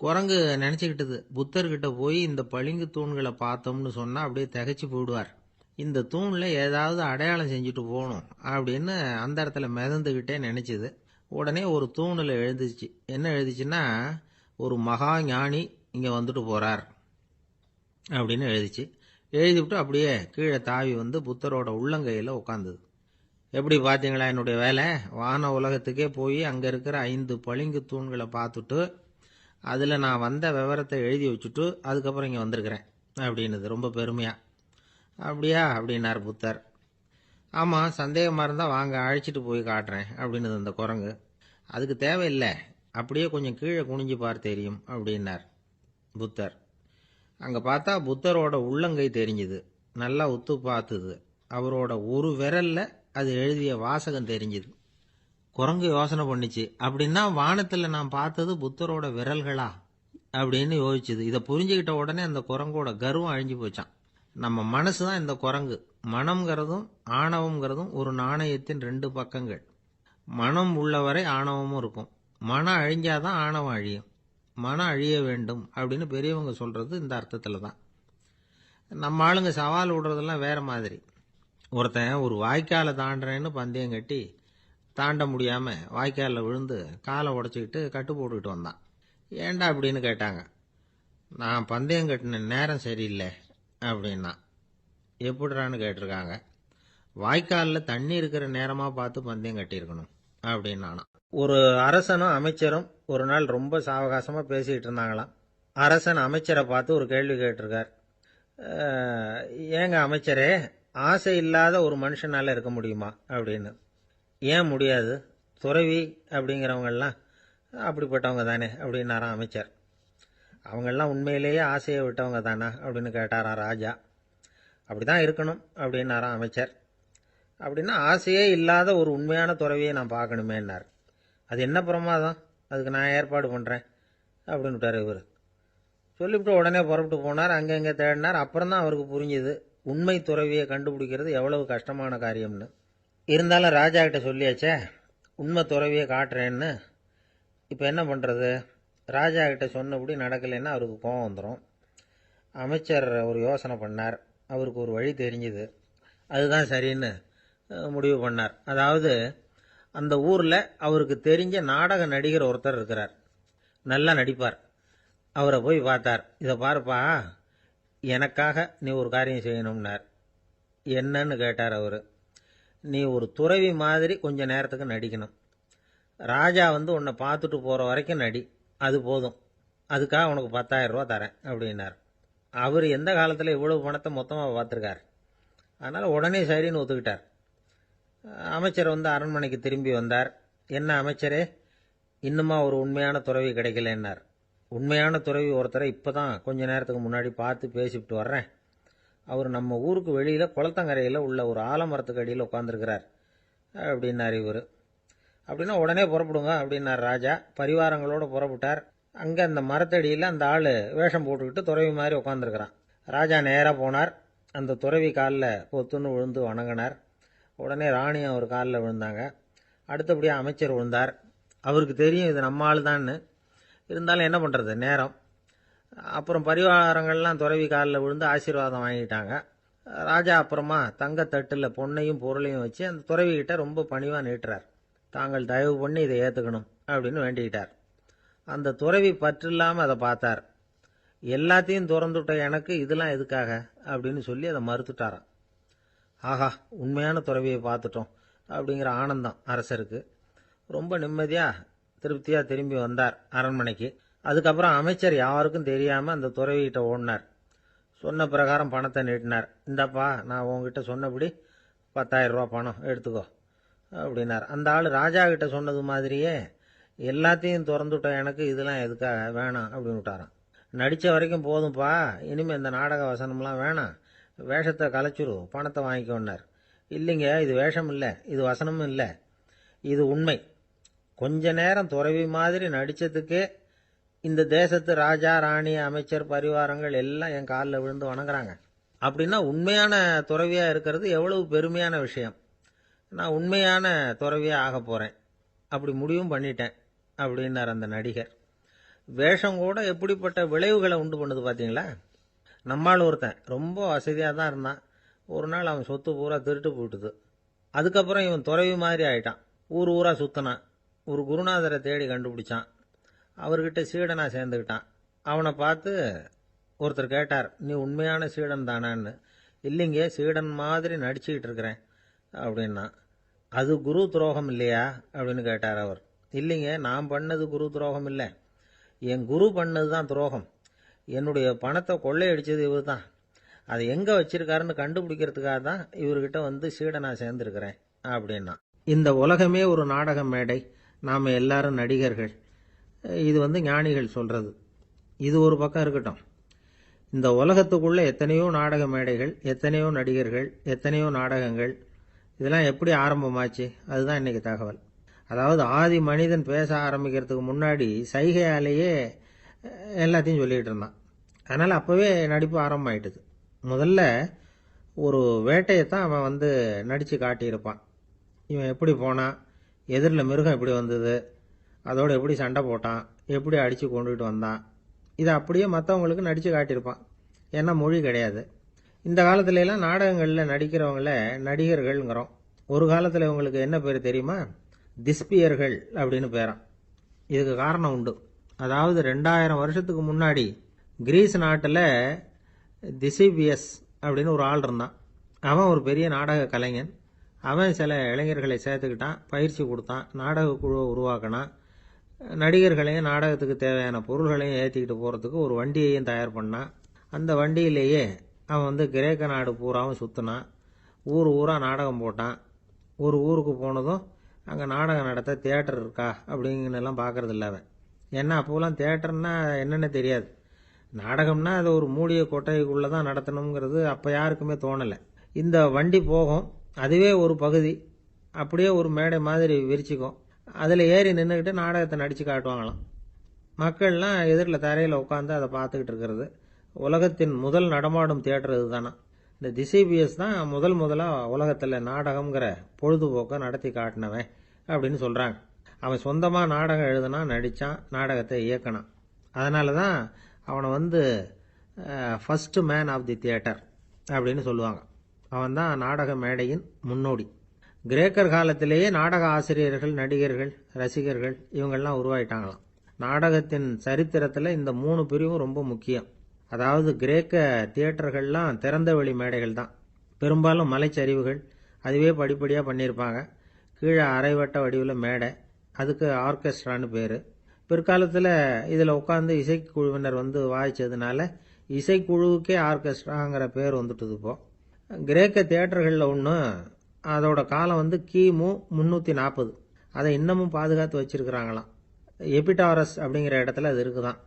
குரங்கு நினச்சிக்கிட்டது, புத்தர்கிட்ட போய் இந்த பளிங்கு தூண்களை பார்த்தோம்னு சொன்னால் அப்படியே திகைச்சு போயிடுவார், இந்த தூணில் ஏதாவது அடையாளம் செஞ்சுட்டு போகணும் அப்படின்னு அந்த இடத்துல மிதந்துக்கிட்டே நினச்சிது. உடனே ஒரு தூணில் எழுதிச்சு. என்ன எழுதிச்சுன்னா, ஒரு மகா ஞானி இங்கே வந்துட்டு போகிறார் அப்படின்னு எழுதிச்சு. எழுதிவிட்டு அப்படியே கீழே தாவி புத்தரோட உள்ளங்கையில் உட்காந்துது. எப்படி பார்த்தீங்களா என்னுடைய வேலை, வான உலகத்துக்கே போய் அங்கே இருக்கிற 5 பளிங்கு தூண்களை பார்த்துட்டு அதில் நான் வந்த விவரத்தை எழுதி வச்சுட்டு அதுக்கப்புறம் இங்கே வந்திருக்கிறேன் அப்படின்னுது ரொம்ப பெருமையாக. அப்படியா அப்படின்னார் புத்தர். ஆமாம், சந்தேகமாக இருந்தால் வாங்க அழைச்சிட்டு போய் காட்டுறேன் அப்படின்னுது அந்த குரங்கு. அதுக்கு தேவையில்லை, அப்படியே கொஞ்சம் கீழே குனிஞ்சு பார் தெரியும் அப்படின்னார் புத்தர். அங்கே பார்த்தா புத்தரோட உள்ளங்கை தெரிஞ்சுது. நல்லா உத்து பார்த்துது. அவரோட ஒரு விரல்ல அது எழுதிய வாசகம் தெரிஞ்சுது. குரங்கு யோசனை பண்ணிச்சு, அப்படின்னா வானத்தில் நான் பார்த்தது புத்தரோட விரல்களா அப்படின்னு யோசிச்சுது. இதை புரிஞ்சுக்கிட்ட உடனே அந்த குரங்கோட கர்வம் அழிஞ்சு போச்சான். நம்ம மனசு தான் இந்த குரங்கு. மனம்ங்கிறதும் ஆணவம்ங்கிறதும் ஒரு நாணயத்தின் ரெண்டு பக்கங்கள். மனம் உள்ளவரை ஆணவமும் இருக்கும். மனம் அழிஞ்சாதான் ஆணவம் அழியும். மனம் அழிய வேண்டும் அப்படின்னு பெரியவங்க சொல்றது இந்த அர்த்தத்தில் தான். நம்ம ஆளுங்க சவால் விடுறதெல்லாம் வேற மாதிரி. ஒருத்தன் ஒரு வாய்க்காலை தாண்டுறேன்னு பந்தயம் கட்டி தாண்ட முடியாம வாய்க்காலில் விழுந்து காலை உடச்சிக்கிட்டு கட்டு போட்டுக்கிட்டு வந்தான். ஏண்டா அப்படின்னு கேட்டாங்க. நான் பந்தயம் கட்டின நேரம் சரியில்லை அப்படின்னா. எப்படிறான்னு கேட்டிருக்காங்க. வாய்க்காலில் தண்ணி இருக்கிற நேரமாக பார்த்து பந்தயம் கட்டியிருக்கணும் அப்படின்னானா. ஒரு அரசனும் அமைச்சரும் ஒரு நாள் ரொம்ப சாவகாசமாக பேசிக்கிட்டு இருந்தாங்களாம். அரசன் அமைச்சரை பார்த்து ஒரு கேள்வி கேட்டிருக்கார். ஏங்க அமைச்சரே, ஆசை இல்லாத ஒரு மனுஷனால இருக்க முடியுமா அப்படின்னு. ஏன் முடியாது, துறவி அப்படிங்கிறவங்கெல்லாம் அப்படிப்பட்டவங்க தானே அப்படின்னாராம் அமைச்சர். அவங்கெல்லாம் உண்மையிலேயே ஆசையை விட்டவங்க தானா அப்படின்னு கேட்டாராம் ராஜா. அப்படிதான் இருக்கணும் அப்படின்னாராம் அமைச்சர். அப்படின்னா ஆசையே இல்லாத ஒரு உண்மையான துறவியை நான் பார்க்கணுமேன்னார். அது என்ன பிரமாதம், அதுக்கு நான் ஏற்பாடு பண்ணுறேன் அப்படின்னு விட்டார் இவர். சொல்லிவிட்டு உடனே புறப்பட்டு போனார். அங்கங்கே தேடினார். அப்புறம் தான் அவருக்கு புரிஞ்சுது உண்மை துறவியை கண்டுபிடிக்கிறது எவ்வளவு கஷ்டமான காரியம்னு. இருந்தாலும் ராஜா கிட்ட சொல்லியாச்சே, உண்மை துறவியை காட்டுறேன்னு. இப்போ என்ன பண்ணுறது? ராஜா கிட்ட சொன்னபடி நடக்கலைன்னா அவருக்கு கோபம் வந்துடும். அமைச்சர் ஒரு யோசனை பண்ணார். அவருக்கு ஒரு வழி தெரிஞ்சுது. அதுதான் சரின்னு முடிவு பண்ணார். அதாவது அந்த ஊரில் அவருக்கு தெரிஞ்ச நாடக நடிகர் ஒருத்தர் இருக்கிறார். நல்லா நடிப்பார். அவரை போய் பார்த்தார். இதை பாருப்பா, எனக்காக நீ ஒரு காரியம் செய்யணும்னார். என்னன்னு கேட்டார் அவர். நீ ஒரு துறவி மாதிரி கொஞ்ச நேரத்துக்கு நடிக்கணும். ராஜா உன்னை பார்த்துட்டு போகிற வரைக்கும் நடி, அது போதும். அதுக்காக உனக்கு 10,000 ரூபா தரேன் அப்படின்னார். அவர் எந்த காலத்தில் இவ்வளவு பணத்தை மொத்தமாக பார்த்துருக்கார். அதனால் உடனே சரின்னு ஒத்துக்கிட்டார். அமைச்சர் அரண்மனைக்கு திரும்பி வந்தார். என்ன அமைச்சரே, இன்னுமா ஒரு உண்மையான துறவி கிடைக்கலன்னார். உண்மையான துறவி ஒருத்தரை இப்போ தான் கொஞ்ச நேரத்துக்கு முன்னாடி பார்த்து பேசிவிட்டு வர்றேன். அவர் நம்ம ஊருக்கு வெளியில் குளத்தங்கரையில் உள்ள ஒரு ஆலமரத்துக்கு அடியில் உட்காந்துருக்கிறார் அப்படின்னார் இவர். அப்படின்னா உடனே புறப்படுங்க அப்படின்னார் ராஜா. பரிவாரங்களோடு புறப்பட்டார். அங்கே அந்த மரத்தடியில் அந்த ஆள் வேஷம் போட்டுக்கிட்டு துறவி மாதிரி உட்காந்துருக்கிறான். ராஜா நேராக போனார். அந்த துறவி காலில் பொத்துன்னு விழுந்து வணங்கினார். உடனே ராணியும் அவர் காலில் விழுந்தாங்க. அடுத்தபடியாக அமைச்சர் விழுந்தார். அவருக்கு தெரியும் இது நம்ம ஆள் தான்னு. இருந்தாலும் என்ன பண்ணுறது, நேரம். அப்புறம் பரிவாரங்கள்லாம் துறவி காலில் விழுந்து ஆசீர்வாதம் வாங்கிட்டாங்க. ராஜா அப்புறமா தங்கத்தட்டில் பொன்னையும் பொருளையும் வச்சு அந்த துறவிகிட்ட ரொம்ப பணிவாக நீட்டுறார். தாங்கள் தயவு பண்ணி இதை ஏற்றுக்கணும் அப்படின்னு வேண்டிக்கிட்டார். அந்த துறவி பற்று இல்லாமல் அதை பார்த்தார். எல்லாத்தையும் திறந்துவிட்ட எனக்கு இதெல்லாம் எதுக்காக அப்படின்னு சொல்லி அதை மறுத்துட்டாராம். ஆஹா, உண்மையான துறவியை பார்த்துட்டோம் அப்படிங்கிற ஆனந்தம் அரசருக்கு. ரொம்ப நிம்மதியாக திருப்தியாக திரும்பி வந்தார் அரண்மனைக்கு. அதுக்கப்புறம் அமைச்சர் யாருக்கும் தெரியாமல் அந்த துறவிகிட்ட ஓடினார். சொன்ன பிரகாரம் பணத்தை நீட்டினார். இந்தப்பா, நான் உங்ககிட்ட சொன்னபடி 10,000 ரூபா பணம் எடுத்துக்கோ அப்படின்னார். அந்த ஆள் ராஜா கிட்ட சொன்னது மாதிரியே எல்லாத்தையும் திறந்துவிட்ட எனக்கு இதெல்லாம் எதுக்காக வேணாம் அப்படின்னு விட்டாராம். நடித்த வரைக்கும் போதும்ப்பா, இனிமேல் இந்த நாடக வசனம்லாம் வேணாம், வேஷத்தை கலைச்சிரு, பணத்தை வாங்கிக்கோன்னார். இல்லைங்க, இது வேஷம் இல்லை, இது வசனமும் இல்லை, இது உண்மை. கொஞ்ச நேரம் துறவி மாதிரி நடித்ததுக்கே இந்த தேசத்து ராஜா, ராணி, அமைச்சர், பரிவாரங்கள் எல்லாம் என் காலில் விழுந்து வணங்குறாங்க. அப்படின்னா உண்மையான துறவியாக இருக்கிறது எவ்வளவு பெருமையான விஷயம். நான் உண்மையான துறவியாக ஆக போகிறேன், அப்படி முடிவும் பண்ணிட்டேன் அப்படின்னார் அந்த நடிகர். வேஷம் கூட எப்படிப்பட்ட விளைவுகளை உண்டு பண்ணுது பார்த்தீங்களா. நம்மால் ஒருத்தன் ரொம்ப வசதியாக தான் இருந்தான். ஒரு நாள் அவன் சொத்து பூரா திருட்டு போயிட்டுது. அதுக்கப்புறம் இவன் துறவி மாதிரி ஆயிட்டான். ஊர் ஊராக சுற்றினான். ஒரு குருநாதரை தேடி கண்டுபிடிச்சான். அவர்கிட்ட சீடனாக சேர்ந்துக்கிட்டான். அவனை பார்த்து ஒருத்தர் கேட்டார், நீ உண்மையான சீடன் தானான்னு. இல்லைங்க, சீடன் மாதிரி நடிச்சுக்கிட்டு இருக்கிறேன் அப்படின்னா. அது குரு துரோகம் இல்லையா அப்படின்னு கேட்டார் அவர். இல்லைங்க, நான் பண்ணது குரு துரோகம் இல்லை, என் குரு பண்ணது தான் துரோகம். என்னுடைய பணத்தை கொள்ளையடிச்சது இவர் தான். அதை எங்கே வச்சிருக்காருன்னு கண்டுபிடிக்கிறதுக்காக தான் இவர்கிட்ட சீடனாக சேர்ந்துருக்கிறேன் அப்படின்னா. இந்த உலகமே ஒரு நாடக மேடை. நாம் எல்லாரும் நடிகர்கள். இது ஞானிகள் சொல்கிறது. இது ஒரு பக்கம் இருக்கட்டும். இந்த உலகத்துக்குள்ளே எத்தனையோ நாடக மேடைகள், எத்தனையோ நடிகர்கள், எத்தனையோ நாடகங்கள், இதெல்லாம் எப்படி ஆரம்பமாச்சு? அதுதான் இன்னைக்கு தகவல். அதாவது ஆதி மனிதன் பேச ஆரம்பிக்கிறதுக்கு முன்னாடி சைகையாலேயே எல்லாத்தையும் சொல்லிகிட்டு இருந்தான். அதனால் அப்போவே நடிப்பு ஆரம்பமாயிட்டுது. முதல்ல ஒரு வேட்டையைத்தான் அவன் நடித்து காட்டியிருப்பான். இவன் எப்படி போனான், எதிரில் மிருகம் எப்படி வந்தது, அதோடு எப்படி சண்டை போட்டான், எப்படி அடித்து கொண்டுகிட்டு வந்தான், இதை அப்படியே மற்றவங்களுக்கு நடித்து காட்டியிருப்பான். ஏன்னா மொழி கிடையாது. இந்த காலத்துலலாம் நாடகங்களில் நடிக்கிறவங்கள நடிகர்கள்ங்கிறோம். ஒரு காலத்தில் இவங்களுக்கு என்ன பேர் தெரியுமா? திஸ்பியர்கள் அப்படின்னு பேரான். இதுக்கு காரணம் உண்டு. அதாவது 2000 வருஷத்துக்கு முன்னாடி கிரீஸ் நாட்டில் திசிபியஸ் அப்படின்னு ஒரு ஆள் இருந்தான். அவன் ஒரு பெரிய நாடக கலைஞன். அவன் சில இளைஞர்களை சேர்த்துக்கிட்டான், பயிற்சி கொடுத்தான், நாடக குழுவை உருவாக்கினான். நடிகர்களையும் நாடகத்துக்கு தேவையான பொருள்களையும் ஏற்றிக்கிட்டு போகிறதுக்கு ஒரு வண்டியையும் தயார் பண்ணான். அந்த வண்டியிலேயே அவன் கிரேக்க நாடு பூராவும் சுற்றினான். ஊர் ஊராக நாடகம் போட்டான். ஒரு ஊருக்கு போனதும் அங்கே நாடகம் நடத்த தியேட்டர் இருக்கா அப்படிங்கலாம் பார்க்கறது இல்லை அவன். ஏன்னா அப்போலாம் தியேட்டர்னா என்னென்ன தெரியாது. நாடகம்னா அது ஒரு மூடிய கொட்டைக்குள்ளே தான் நடத்தணுங்கிறது அப்போ யாருக்குமே தோணலை. இந்த வண்டி போகும், அதுவே ஒரு பகுதி அப்படியே ஒரு மேடை மாதிரி விரிச்சிக்கும். அதில் ஏறி நின்றுக்கிட்டு நாடகத்தை நடித்து காட்டுவாங்களாம். மக்கள்லாம் எதிரில் தரையில் உட்காந்து அதை பார்த்துக்கிட்டு இருக்கிறது. உலகத்தின் முதல் நடமாடும் தியேட்டர் இதுதானா. இந்த திசிபிஎஸ் தான் முதலாக உலகத்தில் நாடகம்ங்கிற பொழுதுபோக்கை நடத்தி காட்டினவன் அப்படின்னு சொல்கிறாங்க. அவன் சொந்தமாக நாடகம் எழுதுனான், நடித்தான், நாடகத்தை இயக்கினான். அதனால தான் அவனை first man of the theatre அப்படின்னு சொல்லுவாங்க. அவன் தான் நாடக மேடையின் முன்னோடி. கிரேக்கர் காலத்திலேயே நாடக ஆசிரியர்கள், நடிகர்கள், ரசிகர்கள் இவங்கெல்லாம் உருவாயிட்டாங்களாம். நாடகத்தின் சரித்திரத்தில் இந்த 3 பிரிவும் ரொம்ப முக்கியம். அதாவது கிரேக்க தியேட்டர்கள்லாம் திறந்த வெளி மேடைகள் தான். பெரும்பாலும் மலைச்சரிவுகள், அதுவே படிப்படியாக பண்ணியிருப்பாங்க. கீழே அரைவட்ட வடிவில் மேடை, அதுக்கு ஆர்கெஸ்ட்ரான்னு பேர். பிற்காலத்தில் இதில் உட்காந்து இசைக்குழுவினர் வாய்ச்சதுனால இசைக்குழுவுக்கே ஆர்கெஸ்ட்ராங்கிற பேர் வந்துட்டுது. இப்போ கிரேக்க தியேட்டர்களில் ஒன்று, அதோட காலம் கிமு 340. அதை இன்னமும் பாதுகாத்து வச்சிருக்கிறாங்களாம். எபிடாரஸ் அப்படிங்கிற இடத்துல அது இருக்குதான்.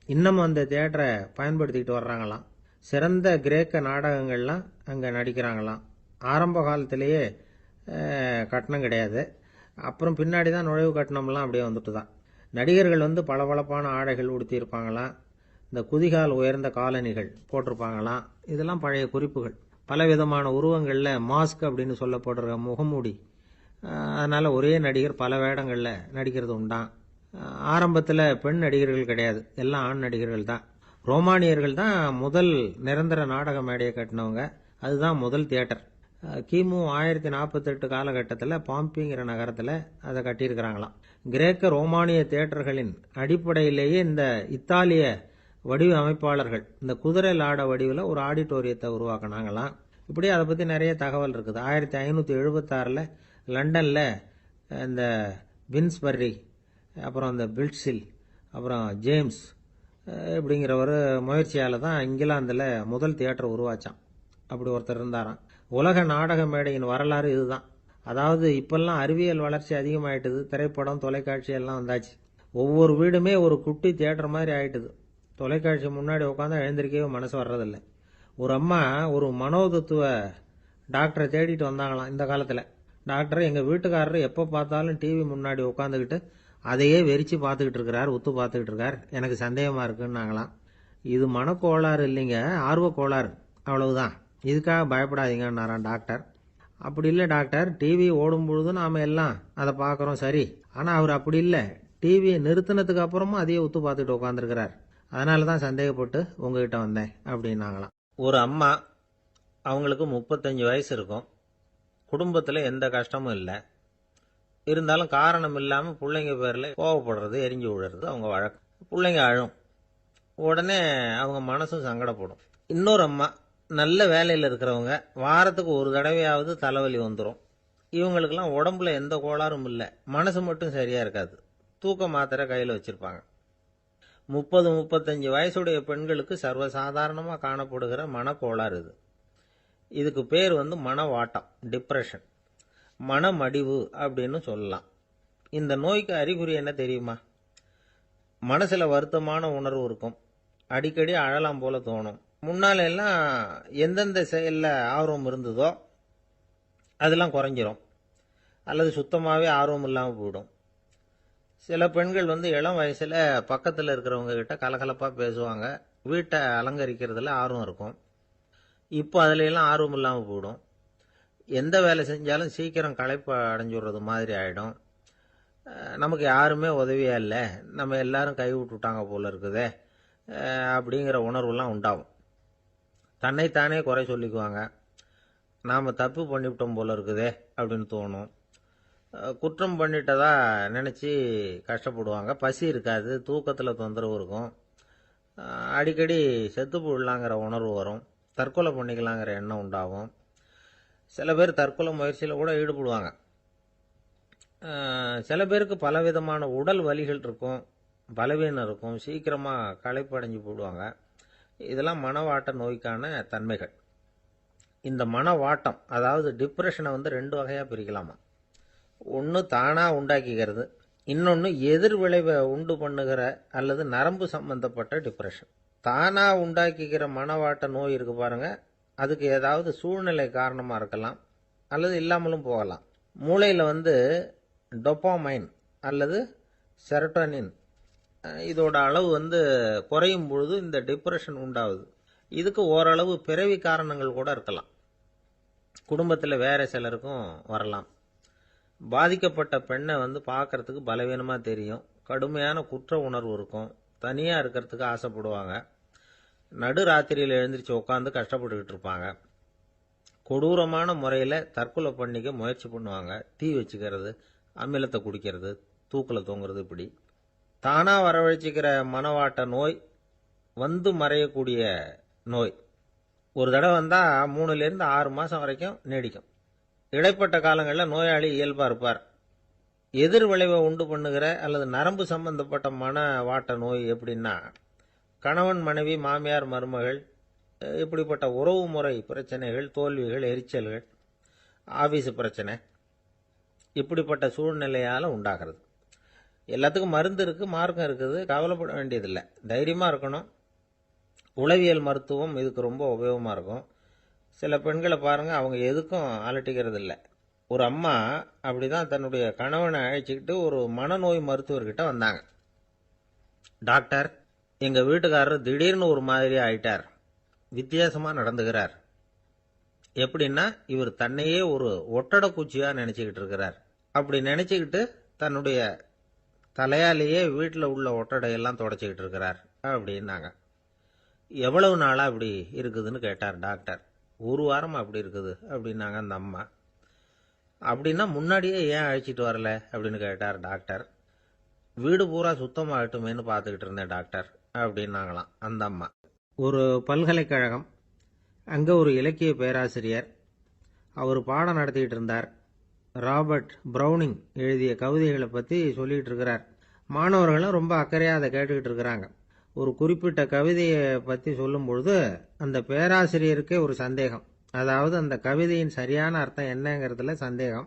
இன்னமும் அந்த தியேட்டரை பயன்படுத்திக்கிட்டு வர்றாங்களாம். சிறந்த கிரேக்க நாடகங்கள்லாம் அங்கே நடிக்கிறாங்களாம். ஆரம்ப காலத்திலேயே கட்டணம் கிடையாது. அப்புறம் பின்னாடி தான் நுழைவு கட்டணம்லாம் அப்படியே வந்துட்டு தான். நடிகர்கள் பளபளப்பான ஆடைகள் உடுத்தியிருப்பாங்களாம். இந்த குதிகால் உயர்ந்த காலணிகள் போட்டிருப்பாங்களாம். இதெல்லாம் பழைய குறிப்புகள். பலவிதமான உருவங்களில் மாஸ்க் அப்படின்னு சொல்லப்படுற முகமூடி. அதனால் ஒரே நடிகர் பல வேடங்களில் நடிக்கிறது உண்டான். ஆரம்பத்தில் பெண் நடிகர்கள் கிடையாது, எல்லாம் ஆண் நடிகர்கள் தான். ரோமானியர்கள் தான் முதல் நிரந்தர நாடக மேடையை கட்டினவங்க. அதுதான் முதல் தியேட்டர். கிமு 1048 காலகட்டத்தில் பாம்பிங்கிற நகரத்தில் அதை கட்டியிருக்கிறாங்களாம். கிரேக்க ரோமானிய தியேட்டர்களின் அடிப்படையிலேயே இந்த இத்தாலிய வடிவ அமைப்பாளர்கள் இந்த குதிரை லாட வடிவில் ஒரு ஆடிட்டோரியத்தை உருவாக்கினாங்களாம். இப்படி அதை பற்றி நிறைய தகவல் இருக்குது. 1576 லண்டனில் இந்த வின்ஸ்பர்ரி, அப்புறம் இந்த பில்ட்ஸில், அப்புறம் ஜேம்ஸ் இப்படிங்கிறவர் முயற்சியால் தான் இங்கிலாந்தில் முதல் தியேட்டர் உருவாச்சான். அப்படி ஒருத்தர் இருந்தாராம். உலக நாடக மேடையின் வரலாறு இதுதான். அதாவது இப்பெல்லாம் அறிவியல் வளர்ச்சி அதிகமாயிட்டுது. திரைப்படம், தொலைக்காட்சி எல்லாம் வந்தாச்சு. ஒவ்வொரு வீடுமே ஒரு குட்டி தியேட்டர் மாதிரி ஆயிட்டுது. தொலைக்காட்சி முன்னாடி உட்காந்து எழுந்திருக்கவே மனசு வர்றதில்லை. ஒரு அம்மா ஒரு மனோதத்துவ டாக்டரை தேடிட்டு வந்தாங்களாம் இந்த காலத்தில். டாக்டர், எங்கள் வீட்டுக்காரர் எப்போ பார்த்தாலும் டிவி முன்னாடி உட்காந்துக்கிட்டு அதையே வெறிச்சு பார்த்துக்கிட்டு இருக்கிறார், உத்து பார்த்துக்கிட்டு இருக்கார், எனக்கு சந்தேகமாக இருக்குன்னாங்களாம். இது மனக்கோளாறு இல்லைங்க, ஆர்வ கோளாறு, அவ்வளவுதான், இதுக்காக பயப்படாதீங்கன்னாரான் டாக்டர். அப்படி இல்லை டாக்டர், டிவி ஓடும் பொழுது நாம் எல்லாம் அதை பார்க்குறோம், சரி, ஆனால் அவர் அப்படி இல்லை, டிவியை நிறுத்தினதுக்கு அப்புறமும் அதையே உத்து பார்த்துக்கிட்டு உட்காந்துருக்கிறார், அதனால தான் சந்தேகப்பட்டு உங்ககிட்ட வந்தேன் அப்படின்னாங்களாம். ஒரு அம்மா, அவங்களுக்கு 35 வயசு இருக்கும். குடும்பத்தில் எந்த கஷ்டமும் இல்லை. இருந்தாலும் காரணம் இல்லாமல் பிள்ளைங்க பேரில் கோவப்படுறது, எரிஞ்சு விழுறது அவங்க வழக்கம். பிள்ளைங்க அழும். உடனே அவங்க மனசும் சங்கடப்படும். இன்னொரு அம்மா, நல்ல வேலையில் இருக்கிறவங்க, வாரத்துக்கு ஒரு தடவையாவது தலைவலி வந்துடும். இவங்களுக்கெல்லாம் உடம்புல எந்த கோளாறும் இல்லை, மனசு மட்டும் சரியாக இருக்காது. தூக்க மாத்திரை கையில் வச்சுருப்பாங்க. 30-35 வயசுடைய பெண்களுக்கு சர்வசாதாரணமாக காணப்படுகிற மனக்கோளாறு இது. இதுக்கு பேர் மனவாட்டம், டிப்ரெஷன், மனமடிவு அப்படின்னு சொல்லலாம். இந்த நோய்க்கு அறிகுறி என்ன தெரியுமா? மனசுல வருத்தமான உணர்வு இருக்கும், அடிக்கடி அழலாம் போல தோணும். முன்னால எல்லாம் எந்தெந்த செயல்ல ஆர்வம் இருந்ததோ அதெல்லாம் குறைஞ்சிரும், அல்லது சுத்தமாவே ஆர்வம் இல்லாமல் போயிடும். சில பெண்கள் இளம் வயசுல பக்கத்தில் இருக்கிறவங்க கிட்ட கலகலப்பா பேசுவாங்க, வீட்டை அலங்கரிக்கிறதுல ஆர்வம் இருக்கும். இப்போ அதுல எல்லாம் ஆர்வம் இல்லாமல் போயிடும். எந்த வேலை செஞ்சாலும் சீக்கிரம் களைப்பு அடைஞ்சுடுறது மாதிரி ஆயிடும். நமக்கு யாருமே உதவியா இல்லை, நம்ம எல்லாரும் கை விட்டுட்டாங்க போல இருக்குதே அப்படிங்கிற உணர்வுலாம் உண்டாகும். தன்னைத்தானே குறை சொல்லிக்குவாங்க, நாம் தப்பு பண்ணிவிட்டோம் போல இருக்குதே அப்படின்னு தோணும். குற்றம் பண்ணிட்டதா நினச்சி கஷ்டப்படுவாங்க. பசி இருக்காது, தூக்கத்தில் தொந்தரவு இருக்கும், அடிக்கடி செத்து போடலாங்கிற உணர்வு வரும், தற்கொலை பண்ணிக்கலாங்கிற எண்ணம் உண்டாகும். சில பேர் தற்கொலை முயற்சியில் கூட ஈடுபடுவாங்க. சில பேருக்கு பலவிதமான உடல் வலிகள் இருக்கும், பலவீனம் இருக்கும், சீக்கிரமாக களைப்படைஞ்சு போடுவாங்க. இதெல்லாம் மனவாட்ட நோய்க்கான தன்மைகள். இந்த மனவாட்டம், அதாவது டிப்ரெஷனை 2 வகையாக பிரிக்கலாமா. ஒன்று தானாக உண்டாக்கிக்கிறது, இன்னொன்று எதிர் விளைவை உண்டு பண்ணுகிற அல்லது நரம்பு சம்பந்தப்பட்ட டிப்ரெஷன். தானாக உண்டாக்கிக்கிற மனவாட்ட நோய் இருக்கு பாருங்க, அதுக்கு ஏதாவது சூழ்நிலை காரணமாக இருக்கலாம் அல்லது இல்லாமலும் போகலாம். மூளையில் டொப்பாமைன் அல்லது செரட்டோனின் இதோட அளவு குறையும் பொழுது இந்த டிப்ரெஷன் உண்டாகுது. இதுக்கு ஓரளவு பிறவி காரணங்கள் கூட இருக்கலாம், குடும்பத்தில் வேற சிலருக்கும் வரலாம். பாதிக்கப்பட்ட பெண்ணை பார்க்கறதுக்கு பலவீனமாக தெரியும், கடுமையான குற்ற உணர்வு இருக்கும், தனியாக இருக்கிறதுக்கு ஆசைப்படுவாங்க, நடு ராத்திரியில் எழுந்திரிச்சு உட்காந்து கஷ்டப்பட்டுக்கிட்டு இருப்பாங்க, கொடூரமான முறையில் தற்கொலை பண்ணிக்க முயற்சி பண்ணுவாங்க, தீ வச்சுக்கிறது, அமிலத்தை குடிக்கிறது, தூக்கில் தொங்குறது. இப்படி தானாக வரவழைச்சிக்கிற மனவாட்ட நோய் மறையக்கூடிய நோய். ஒரு தடவை வந்தால் 3லேருந்து 6 மாதம் வரைக்கும் நீடிக்கும். இடைப்பட்ட காலங்களில் நோயாளி இயல்பாக இருப்பார். எதிர் விளைவை உண்டு பண்ணுகிற அல்லது நரம்பு சம்பந்தப்பட்ட மனவாட்ட நோய் எப்படின்னா, கணவன் மனைவி மாமியார் மருமகள் இப்படிப்பட்ட உறவு முறை பிரச்சனைகள், தோல்விகள், எரிச்சல்கள், ஆபீஸ் பிரச்சனை, இப்படிப்பட்ட சூழ்நிலையால் உண்டாகிறது. எல்லாத்துக்கும் மருந்து இருக்குது, மார்க்கம் இருக்குது, கவலைப்பட வேண்டியதில்லை, தைரியமாக இருக்கணும். உளவியல் மருத்துவம் இதுக்கு ரொம்ப உபயோகமாக இருக்கும். சில பெண்களை பாருங்கள், அவங்க எதுக்கும் அலட்டிக்கிறது இல்லை. ஒரு அம்மா அப்படிதான் தன்னுடைய கணவனை அழைச்சிக்கிட்டு ஒரு மனநோய் மருத்துவர்கிட்ட வந்தாங்க. டாக்டர், எங்கள் வீட்டுக்காரர் திடீர்னு ஒரு மாதிரி ஆயிட்டார், வித்தியாசமாக நடந்துகிறார். எப்படின்னா, இவர் தன்னையே ஒரு ஒட்டடை பூச்சியாக நினச்சிக்கிட்டு இருக்கிறார். அப்படி நினச்சிக்கிட்டு தன்னுடைய தலையாலேயே வீட்டில் உள்ள ஒட்டடையெல்லாம் தொடச்சிக்கிட்டு இருக்கிறார் அப்படின்னாங்க. எவ்வளவு நாளாக அப்படி இருக்குதுன்னு கேட்டார் டாக்டர். 1 வாரம் அப்படி இருக்குது அப்படின்னாங்க அந்த அம்மா. அப்படின்னா முன்னாடியே ஏன் அழைச்சிட்டு வரல அப்படின்னு கேட்டார் டாக்டர். வீடு பூரா சுத்தமாகட்டுமேனு பார்த்துக்கிட்டு இருந்தேன் டாக்டர் அப்படின்னாங்களாம் அந்த அம்மா. ஒரு பல்கலைக்கழகம், அங்கே ஒரு இலக்கிய பேராசிரியர், அவர் பாடம் நடத்திக்கிட்டு இருந்தார். ராபர்ட் ப்ரௌனிங் எழுதிய கவிதைகளை பற்றி சொல்லிகிட்டு இருக்கிறார். மாணவர்களும் ரொம்ப அக்கறையாக அதை கேட்டுக்கிட்டு இருக்கிறாங்க. ஒரு குறிப்பிட்ட கவிதையை பற்றி சொல்லும் பொழுது அந்த பேராசிரியருக்கே ஒரு சந்தேகம், அதாவது அந்த கவிதையின் சரியான அர்த்தம் என்னங்கிறதுல சந்தேகம்.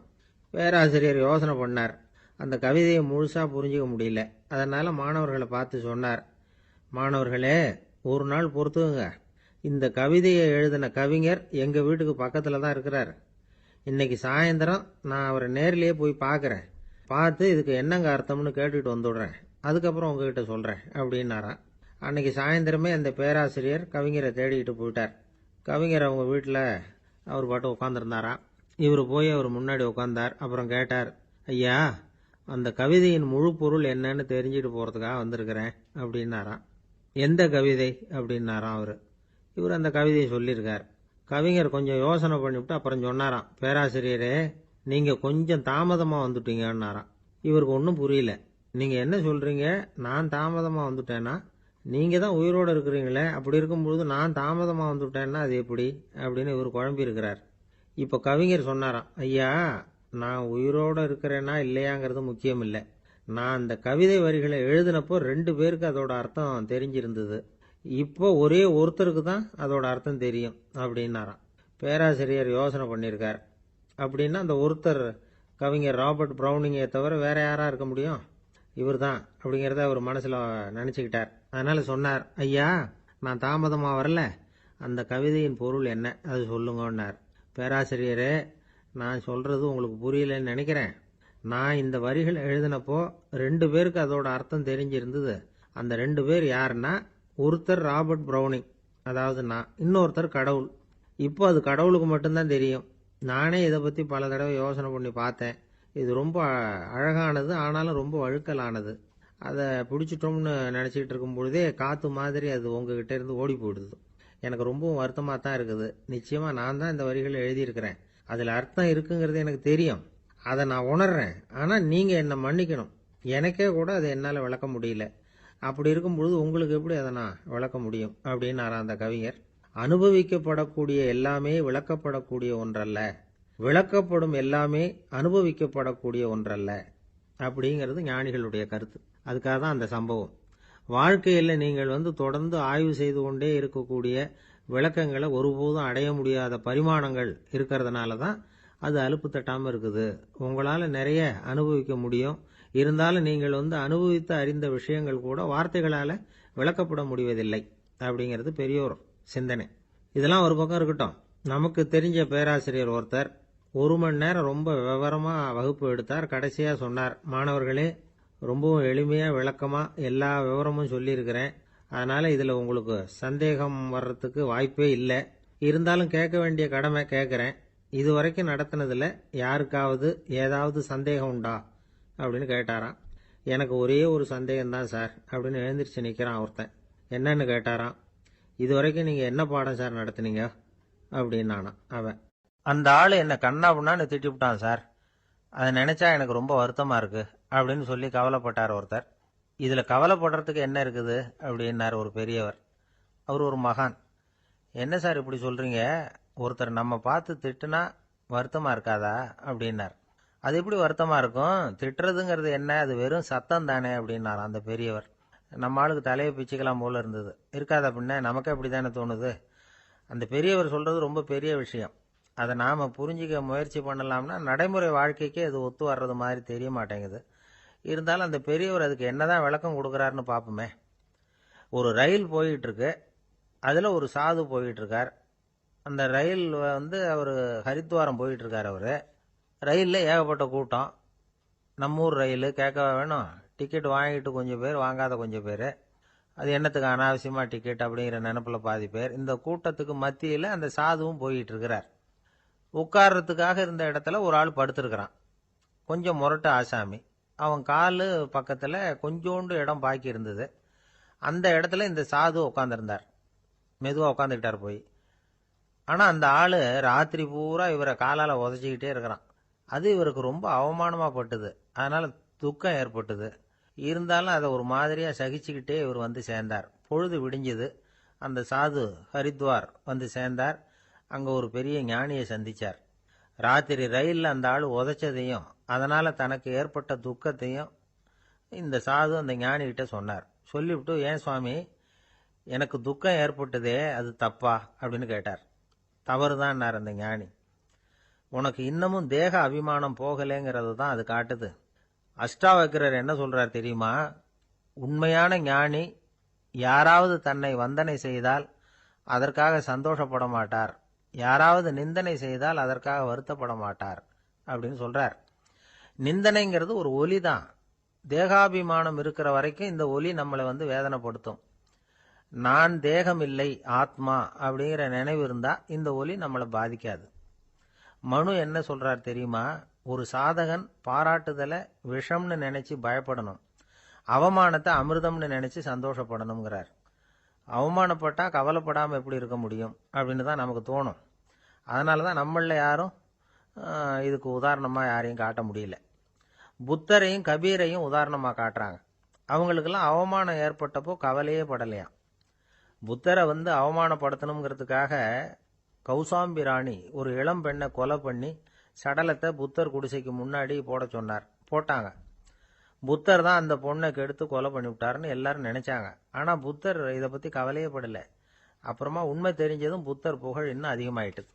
பேராசிரியர் யோசனை பண்ணார், அந்த கவிதையை முழுசாக புரிஞ்சிக்க முடியல. அதனால் மாணவர்களை பார்த்து சொன்னார், மாணவர்களே, ஒரு நாள் பொறுத்துக்குங்க, இந்த கவிதையை எழுதின கவிஞர் எங்கள் வீட்டுக்கு பக்கத்தில் தான் இருக்கிறார். இன்னைக்கு சாயந்தரம் நான் அவரை நேரிலேயே போய் பார்க்குறேன், பார்த்து இதுக்கு என்னங்க அர்த்தம்னு கேட்டுட்டு வந்துடுறேன், அதுக்கப்புறம் உங்ககிட்ட சொல்கிறேன் அப்படின்னாராம். அன்னைக்கு சாயந்தரமே அந்த பேராசிரியர் கவிஞரை தேடிக்கிட்டு போயிட்டார். கவிஞர் அவங்க வீட்டில் அவர் பாட்டு உட்காந்துருந்தாராம். இவர் போய் அவர் முன்னாடி உட்காந்தார். அப்புறம் கேட்டார், ஐயா, அந்த கவிதையின் முழு பொருள் என்னன்னு தெரிஞ்சுட்டு போகிறதுக்காக வந்திருக்கிறேன் அப்படின்னாராம். எந்த கவிதை அப்படின்னாராம் அவர். இவர் அந்த கவிதையை சொல்லியிருக்கார். கவிஞர் கொஞ்சம் யோசனை பண்ணிவிட்டு அப்புறம் சொன்னாராம், பேராசிரியரே, நீங்கள் கொஞ்சம் தாமதமாக வந்துட்டீங்கன்னாராம். இவருக்கு ஒன்றும் புரியல. நீங்கள் என்ன சொல்கிறீங்க, நான் தாமதமாக வந்துட்டேன்னா? நீங்கள் தான் உயிரோடு இருக்கிறீங்களே, அப்படி இருக்கும்பொழுது நான் தாமதமாக வந்துவிட்டேன்னா அது எப்படி அப்படின்னு இவர் குழம்பி இருக்கிறார். இப்போ கவிஞர் சொன்னாராம், ஐயா, நான் உயிரோடு இருக்கிறேன்னா இல்லையாங்கிறது முக்கியம் இல்லை, நான் அந்த கவிதை வரிகளை எழுதினப்போ 2 பேருக்கு அதோட அர்த்தம் தெரிஞ்சிருந்தது, இப்போ ஒரே ஒருத்தருக்கு தான் அதோட அர்த்தம் தெரியும் அப்படின்னாராம். பேராசிரியர் யோசனை பண்ணியிருக்கார். அப்படின்னா அந்த ஒருத்தர் கவிஞர் ராபர்ட் ப்ரௌனிங்கை தவிர வேற யாரா இருக்க முடியும்? இவர் தான் அப்படிங்கிறத அவர் மனசுல நினைச்சுக்கிட்டார். அதனால சொன்னார், ஐயா, நான் தாமதமா வரல, அந்த கவிதையின் பொருள் என்ன அது சொல்லுங்கன்னார். பேராசிரியரே, நான் சொல்றது உங்களுக்கு புரியலன்னு நினைக்கிறேன். நான் இந்த வரிகள் எழுதினப்போ 2 பேருக்கு அதோட அர்த்தம் தெரிஞ்சிருந்தது. அந்த 2 பேர் யாருன்னா, ஒருத்தர் ராபர்ட் ப்ரௌனிங், அதாவது நான், இன்னொருத்தர் கடவுள். இப்போ அது கடவுளுக்கு மட்டும்தான் தெரியும். நானே இதை பற்றி பல தடவை யோசனை பண்ணி பார்த்தேன். இது ரொம்ப அழகானது, ஆனாலும் ரொம்ப வழுக்கலானது. அதை பிடிச்சிட்டோம்னு நினச்சிக்கிட்டு இருக்கும் பொழுதே காற்று மாதிரி அது உங்ககிட்ட இருந்து ஓடி போயிடுது. எனக்கு ரொம்பவும் வருத்தமாக தான் இருக்குது. நிச்சயமாக நான் தான் இந்த வரிகளை எழுதியிருக்கிறேன். அதில் அர்த்தம் இருக்குங்கிறது எனக்கு தெரியும். அதை நான் உணர்றேன். ஆனால் நீங்கள் என்னை மன்னிக்கணும். எனக்கே கூட அதை என்னால் விளக்க முடியல. அப்படி இருக்கும் பொழுது உங்களுக்கு எப்படி அதை நான் விளக்க முடியும் அப்படின்னாரா அந்த கவிஞர். அனுபவிக்கப்படக்கூடிய எல்லாமே விளக்கப்படக்கூடிய ஒன்றல்ல, விளக்கப்படும் எல்லாமே அனுபவிக்கப்படக்கூடிய ஒன்றல்ல அப்படிங்கிறது ஞானிகளுடைய கருத்து. அதுக்காக தான் அந்த சம்பவம். வாழ்க்கையில் நீங்கள் தொடர்ந்து ஆய்வு செய்து கொண்டே இருக்கக்கூடிய விளக்கங்களை ஒருபோதும் அடைய முடியாத பரிமாணங்கள் இருக்கிறதுனால தான் அது அலுப்பு தட்டாமல் இருக்குது. உங்களால் நிறைய அனுபவிக்க முடியும். இருந்தாலும் நீங்கள் அனுபவித்து அறிந்த விஷயங்கள் கூட வார்த்தைகளால் விளக்கப்பட முடிவதில்லை அப்படிங்கிறது பெரியோர் சிந்தனை. இதெல்லாம் ஒரு பக்கம் இருக்கட்டும். நமக்கு தெரிஞ்ச பேராசிரியர் ஒருத்தர் 1 மணி நேரம் ரொம்ப விவரமாக வகுப்பு எடுத்தார். கடைசியாக சொன்னார், மாணவர்களே, ரொம்பவும் எளிமையாக விளக்கமாக எல்லா விவரமும் சொல்லியிருக்கிறேன். அதனால் இதில் உங்களுக்கு சந்தேகம் வர்றதுக்கு வாய்ப்பே இல்லை. இருந்தாலும் கேட்க வேண்டிய கடமை கேட்குறேன். இது வரைக்கும் நடத்தினதில் யாருக்காவது ஏதாவது சந்தேகம் உண்டா அப்படின்னு கேட்டாராம். எனக்கு ஒரே ஒரு சந்தேகம்தான் சார் அப்படின்னு எழுந்திரிச்சு நிற்கிறான் ஒருத்தன். என்னன்னு கேட்டாராம். இது வரைக்கும் நீங்கள் என்ன பாடம் சார் நடத்துனீங்க அப்படின்னானா அவன். அந்த ஆள் என்னை கண்ணாபுண்ணான்னு திட்டிவிட்டான் சார். அதை நினச்சா எனக்கு ரொம்ப வருத்தமாக இருக்கு அப்படின்னு சொல்லி கவலைப்பட்டார் ஒருத்தர். இதில் கவலைப்படுறதுக்கு என்ன இருக்குது அப்படின்னார் ஒரு பெரியவர். அவர் ஒரு மகான். என்ன சார் இப்படி சொல்கிறீங்க? ஒருத்தர் நம்ம பார்த்து திட்டுனா வருத்தமாக இருக்காதா அப்படின்னார். அது எப்படி வருத்தமாக இருக்கும்? திட்டுறதுங்கிறது என்ன? அது வெறும் சத்தம் தானே அப்படின்னார் அந்த பெரியவர். நம்ம ஆளுக்கு தலையை பிச்சுக்கலாம் போல இருந்தது. இருக்காத அப்படின்னா நமக்கு அப்படி தானே தோணுது. அந்த பெரியவர் சொல்கிறது ரொம்ப பெரிய விஷயம். அதை நாம் புரிஞ்சிக்க முயற்சி பண்ணலாம்னா நடைமுறை வாழ்க்கைக்கே அது ஒத்து வர்றது மாதிரி தெரிய மாட்டேங்குது. இருந்தாலும் அந்த பெரியவர் அதுக்கு என்னதான் விளக்கம் கொடுக்குறாருன்னு பார்ப்போமே. ஒரு ரயில் போயிட்டுருக்கு. அதில் ஒரு சாது போயிட்டுருக்கார். அந்த ரயில் அவர் ஹரித்வாரம் போயிட்டுருக்கார். அவர் ரயிலில் ஏகப்பட்ட கூட்டம். நம்ம ஊர் ரயில் கேட்க வேணும். டிக்கெட் வாங்கிட்டு கொஞ்சம் பேர், வாங்காத கொஞ்சம் பேர். அது என்னத்துக்கு அனாவசியமாக டிக்கெட் அப்படிங்கிற நினப்பில் பாதி பேர். இந்த கூட்டத்துக்கு மத்தியில் அந்த சாதுவும் போயிட்டு இருக்கிறார். உட்கார்றதுக்காக இருந்த இடத்துல ஒரு ஆள் படுத்துருக்கிறான். கொஞ்சம் முரட்டு ஆசாமி. அவன் கால் பக்கத்தில் கொஞ்சோண்டு இடம் பாக்கி இருந்தது. அந்த இடத்துல இந்த சாது உட்காந்துருந்தார். மெதுவாக உட்காந்துக்கிட்டார் போய். ஆனால் அந்த ஆள் ராத்திரி பூரா இவரை காலால் உதச்சிக்கிட்டே இருக்கிறான். அது இவருக்கு ரொம்ப அவமானமாக பட்டுது. அதனால் துக்கம் ஏற்பட்டுது. இருந்தாலும் அதை ஒரு மாதிரியாக சகிச்சுக்கிட்டே இவர் சேர்ந்தார். பொழுது விடிஞ்சது. அந்த சாது ஹரித்வார் சேர்ந்தார். அங்கே ஒரு பெரிய ஞானியை சந்திச்சார். ராத்திரி ரயிலில் அந்த ஆள் உதைச்சதையும் அதனால் தனக்கு ஏற்பட்ட துக்கத்தையும் இந்த சாது அந்த ஞானிகிட்ட சொன்னார். சொல்லிவிட்டு, ஏன் சுவாமி, எனக்கு துக்கம் ஏற்பட்டதே அது தப்பா அப்படின்னு கேட்டார். தவறுதான்னார் அந்த ஞானி. உனக்கு இன்னமும் தேக அபிமானம் போகலைங்கிறது தான் அது காட்டுது. அஷ்டாவக்கிரர் என்ன சொல்றார் தெரியுமா? உண்மையான ஞானி யாராவது தன்னை வந்தனை செய்தால் அதற்காக சந்தோஷப்பட மாட்டார், யாராவது நிந்தனை செய்தால் அதற்காக வருத்தப்பட மாட்டார் அப்படின்னு சொல்றார். நிந்தனைங்கிறது ஒரு ஒலி தான். தேகாபிமானம் இருக்கிற வரைக்கும் இந்த ஒலி நம்மளை வேதனைப்படுத்தும். நான் தேகம் இல்லை, ஆத்மா அப்படிங்கிற நினைவு இருந்தா இந்த ஒலி நம்மளை பாதிக்காது. மனு என்ன சொல்றார் தெரியுமா? ஒரு சாதகன் பாராட்டுதலை விஷம்னு நினைச்சு பயப்படணும், அவமானத்தை அமிர்தம்னு நினைச்சு சந்தோஷப்படணுங்கிறார். அவமானப்பட்டா கவலைப்படாமல் எப்படி இருக்க முடியும் அப்படின்னு தான் நமக்கு தோணும். அதனால தான் நம்மளில் யாரும் இதுக்கு உதாரணமாக யாரையும் காட்ட முடியல. புத்தரையும் கபீரையும் உதாரணமாக காட்டுறாங்க. அவங்களுக்கெல்லாம் அவமானம் ஏற்பட்டப்போ கவலையே படலையாம். புத்தரை அவமானப்படுத்தணுங்கிறதுக்காக கௌசாம்பி ராணி ஒரு இளம் பெண்ணை கொலை பண்ணி சடலத்தை புத்தர் குடிசைக்கு முன்னாடி போட சொன்னார். போட்டாங்க. புத்தர் தான் அந்த பொண்ணை கெடுத்து கொலை பண்ணிவிட்டாருன்னு எல்லாரும் நினைச்சாங்க. ஆனால் புத்தர் இதை பற்றி கவலையே படலை. அப்புறமா உண்மை தெரிஞ்சதும் புத்தர் புகழ் இன்னும் அதிகமாயிட்டுது.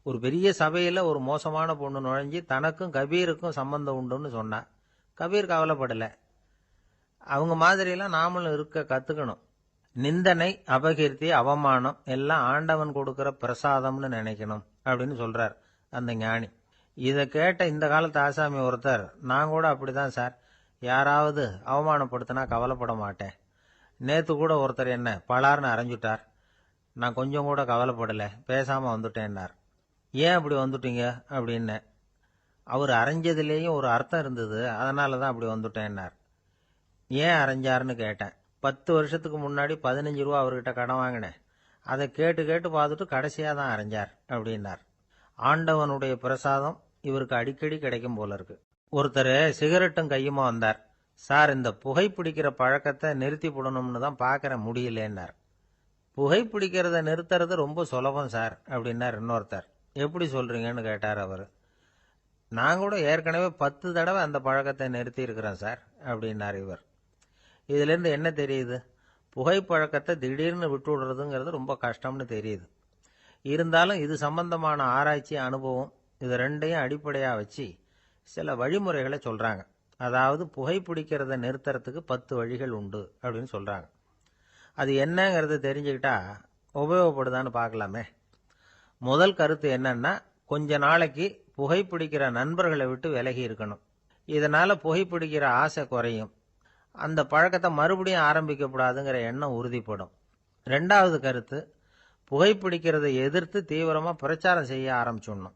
ஒரு பெரிய சபையில ஒரு மோசமான பொண்ணு நுழைஞ்சு தனக்கும் கபீருக்கும் சம்பந்தம் உண்டுன்னு சொன்னா. கபீர் கவலைப்படல. அவங்க மாதிரியெல்லாம் நாமளும் இருக்க கத்துக்கணும். நிந்தனை, அபகீர்த்தி, அவமானம் எல்லாம் ஆண்டவன் கொடுக்கிற பிரசாதம்னு நினைக்கணும் அப்படின்னு சொல்றார் அந்த ஞானி. இதை கேட்ட இந்த காலத்து ஆசாமி ஒருத்தர், நான் கூட அப்படிதான் சார், யாராவது அவமானப்படுத்தினா கவலைப்பட மாட்டேன். நேத்து கூட ஒருத்தர் என்ன பலார்னு அரைஞ்சுட்டார், நான் கொஞ்சம் கூட கவலைப்படல, பேசாம வந்துட்டேன்னார். ஏன் அப்படி வந்துட்டீங்க அப்படின்னு. அவர் அரைஞ்சதுலேயும் ஒரு அர்த்தம் இருந்தது, அதனால தான் அப்படி வந்துட்டேன்னார். ஏன் அரைஞ்சாருன்னு கேட்டேன். 10 வருஷத்துக்கு முன்னாடி 15 ரூபா அவர்கிட்ட கடன் வாங்கினேன், அதை கேட்டு கேட்டு பார்த்துட்டு கடைசியாக தான் அரைஞ்சார் அப்படின்னார். ஆண்டவனுடைய பிரசாதம் இவருக்கு அடிக்கடி கிடைக்கும் போல இருக்கு. ஒருத்தர் சிகரெட்டும் கையுமா வந்தார். சார், இந்த புகைப்பிடிக்கிற பழக்கத்தை நிறுத்தி போடணும்னு தான் பார்க்குறேன், முடியலன்னார். புகைப்பிடிக்கிறத நிறுத்துறது ரொம்ப சுலபம் சார் அப்படின்னார் இன்னொருத்தர். எப்படி சொல்றீங்கன்னு கேட்டார் அவர். நான் கூட ஏற்கனவே 10 தடவை அந்த பழக்கத்தை நிறுத்தி இருக்கிறேன் சார் அப்படின்னார் இவர். இதுலேருந்து என்ன தெரியுது? புகைப்பழக்கத்தை திடீர்னு விட்டு விடுறதுங்கிறது ரொம்ப கஷ்டம்னு தெரியுது. இருந்தாலும் இது சம்பந்தமான ஆராய்ச்சி, அனுபவம், இது ரெண்டையும் அடிப்படையாக வச்சு சில வழிமுறைகளை சொல்றாங்க. அதாவது புகைப்பிடிக்கிறத நிறுத்துறதுக்கு 10 வழிகள் உண்டு அப்படின்னு சொல்றாங்க. அது என்னங்கிறத தெரிஞ்சுக்கிட்டா உபயோகப்படுதான்னு பார்க்கலாமே. முதல் கருத்து என்னன்னா, கொஞ்ச நாளைக்கு புகைப்பிடிக்கிற நண்பர்களை விட்டு விலகி இருக்கணும். இதனால புகைப்பிடிக்கிற ஆசை குறையும். அந்த பழக்கத்தை மறுபடியும் ஆரம்பிக்கப்படாதுங்கிற எண்ணம் உறுதிப்படும். ரெண்டாவது கருத்து, புகைப்பிடிக்கிறதை எதிர்த்து தீவிரமா பிரச்சாரம் செய்ய ஆரம்பிச்சிடணும்.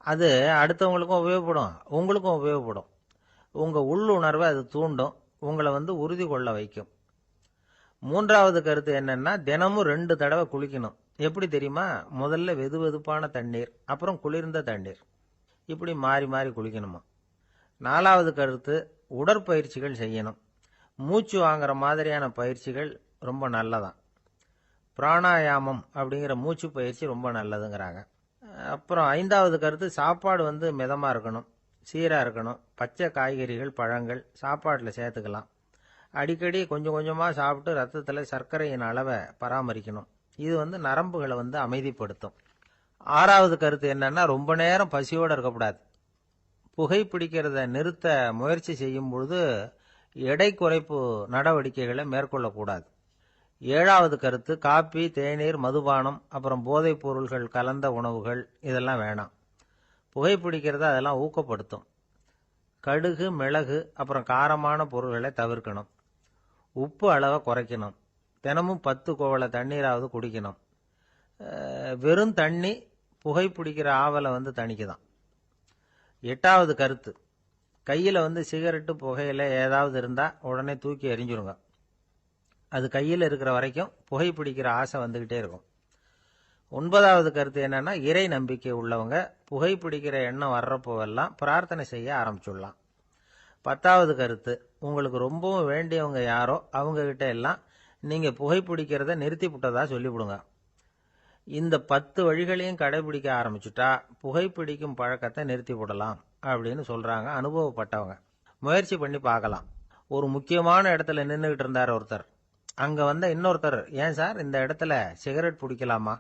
அது அடுத்தவங்களுக்கும் உபயோகப்படும், உங்களுக்கும் உபயோகப்படும். உங்க உள்ளுணர்வை அது தூண்டும், உங்களை உறுதி கொள்ள வைக்கும். மூன்றாவது கருத்து என்னன்னா, தினமும் 2 தடவை குளிக்கணும். எப்படி தெரியுமா? முதல்ல வெது வெதுப்பான தண்ணீர், அப்புறம் குளிர்ந்த தண்ணீர், இப்படி மாறி மாறி குளிக்கணுமா. நாலாவது கருத்து, உடற்பயிற்சிகள் செய்யணும். மூச்சு வாங்குற மாதிரியான பயிற்சிகள் ரொம்ப நல்லதான். பிராணாயாமம் அப்படிங்கிற மூச்சு பயிற்சி ரொம்ப நல்லதுங்கிறாங்க. அப்புறம் ஐந்தாவது கருத்து, சாப்பாடு மிதமா இருக்கணும், சீரா இருக்கணும். பச்சை காய்கறிகள், பழங்கள் சாப்பாட்டில் சேர்த்துக்கலாம். அடிக்கடி கொஞ்சம் கொஞ்சமா சாப்பிட்டு ரத்தத்தில் சர்க்கரையின் அளவை பராமரிக்கணும். இது நரம்புகளை அமைதிப்படுத்தும். ஆறாவது கருத்து என்னன்னா, ரொம்ப நேரம் பசியோடு இருக்கக்கூடாது. புகைப்பிடிக்கிறத நிறுத்த முயற்சி செய்யும் பொழுது எடை குறைப்பு நடவடிக்கைகளை மேற்கொள்ளக்கூடாது. ஏழாவது கருத்து, காப்பி, தேநீர், மதுபானம், அப்புறம் போதைப் பொருள்கள் கலந்த உணவுகள் இதெல்லாம் வேணாம். புகைப்பிடிக்கிறத அதெல்லாம் ஊக்கப்படுத்தும். கடுகு, மிளகு, அப்புறம் காரமான பொருள்களை தவிர்க்கணும். உப்பு அளவை குறைக்கணும். தினமும் 10 குவளை தண்ணீராவது குடிக்கணும். வெறும் தண்ணி புகைப்பிடிக்கிற ஆவலை தணிக்குதான். எட்டாவது கருத்து, கையில் சிகரெட்டு, புகையில ஏதாவது இருந்தால் உடனே தூக்கி எறிஞ்சிருங்க. அது கையில் இருக்கிற வரைக்கும் புகைப்பிடிக்கிற ஆசை வந்துக்கிட்டே இருக்கும். ஒன்பதாவது கருத்து என்னன்னா, இறை நம்பிக்கை உள்ளவங்க புகைப்பிடிக்கிற எண்ணம் வர்றப்போவெல்லாம் பிரார்த்தனை செய்ய ஆரம்பிச்சுடலாம். 10வது கருத்து, உங்களுக்கு ரொம்பவும் வேண்டியவங்க யாரோ அவங்க கிட்ட எல்லாம் நீங்க புகைப்பிடிக்கிறத நிறுத்தி விட்டதா சொல்லிவிடுங்க. இந்த 10 வழிகளையும் கடைபிடிக்க ஆரம்பிச்சுட்டா புகைப்பிடிக்கும் பழக்கத்தை நிறுத்தி விடலாம் அப்படின்னு சொல்றாங்க அனுபவப்பட்டவங்க. முயற்சி பண்ணி பார்க்கலாம். ஒரு முக்கியமான இடத்துல நின்றுகிட்டு இருந்தார் ஒருத்தர். அங்க இன்னொருத்தர், ஏன் சார் இந்த இடத்துல சிகரெட் பிடிக்கலாமா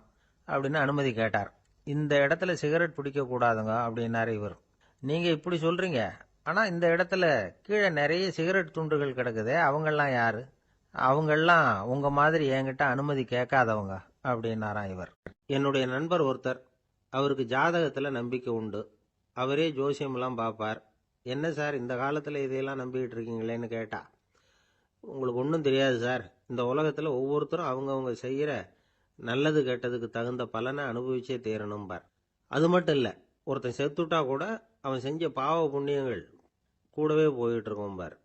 அப்படின்னு அனுமதி கேட்டார். இந்த இடத்துல சிகரெட் பிடிக்க கூடாதுங்க அப்படின்னாரு இவர். நீங்க இப்படி சொல்றீங்க, ஆனா இந்த இடத்துல கீழே நிறைய சிகரெட் துண்டுகள் கிடக்குதே, அவங்கெல்லாம் யாரு? அவங்கெல்லாம் உங்க மாதிரி என்கிட்ட அனுமதி கேட்காதவங்க அப்படின்னாராம் இவர். என்னுடைய நண்பர் ஒருத்தர், அவருக்கு ஜாதகத்துல நம்பிக்கை உண்டு. அவரே ஜோசியம்லாம் பார்ப்பார். என்ன சார் இந்த காலத்துல இதையெல்லாம் நம்பிக்கிட்டு இருக்கீங்களேன்னு கேட்டா, உங்களுக்கு ஒன்றும் தெரியாது சார், இந்த உலகத்துல ஒவ்வொருத்தரும் அவங்கவுங்க செய்யற நல்லது கெட்டதுக்கு தகுந்த பலனை அனுபவிச்சே தேரணும்பார். அது மட்டும் இல்லை, ஒருத்தன் செத்துட்டா கூட அவன் செஞ்ச பாவ புண்ணியங்கள் கூடவே போயிட்டு இருக்கோம்பார்.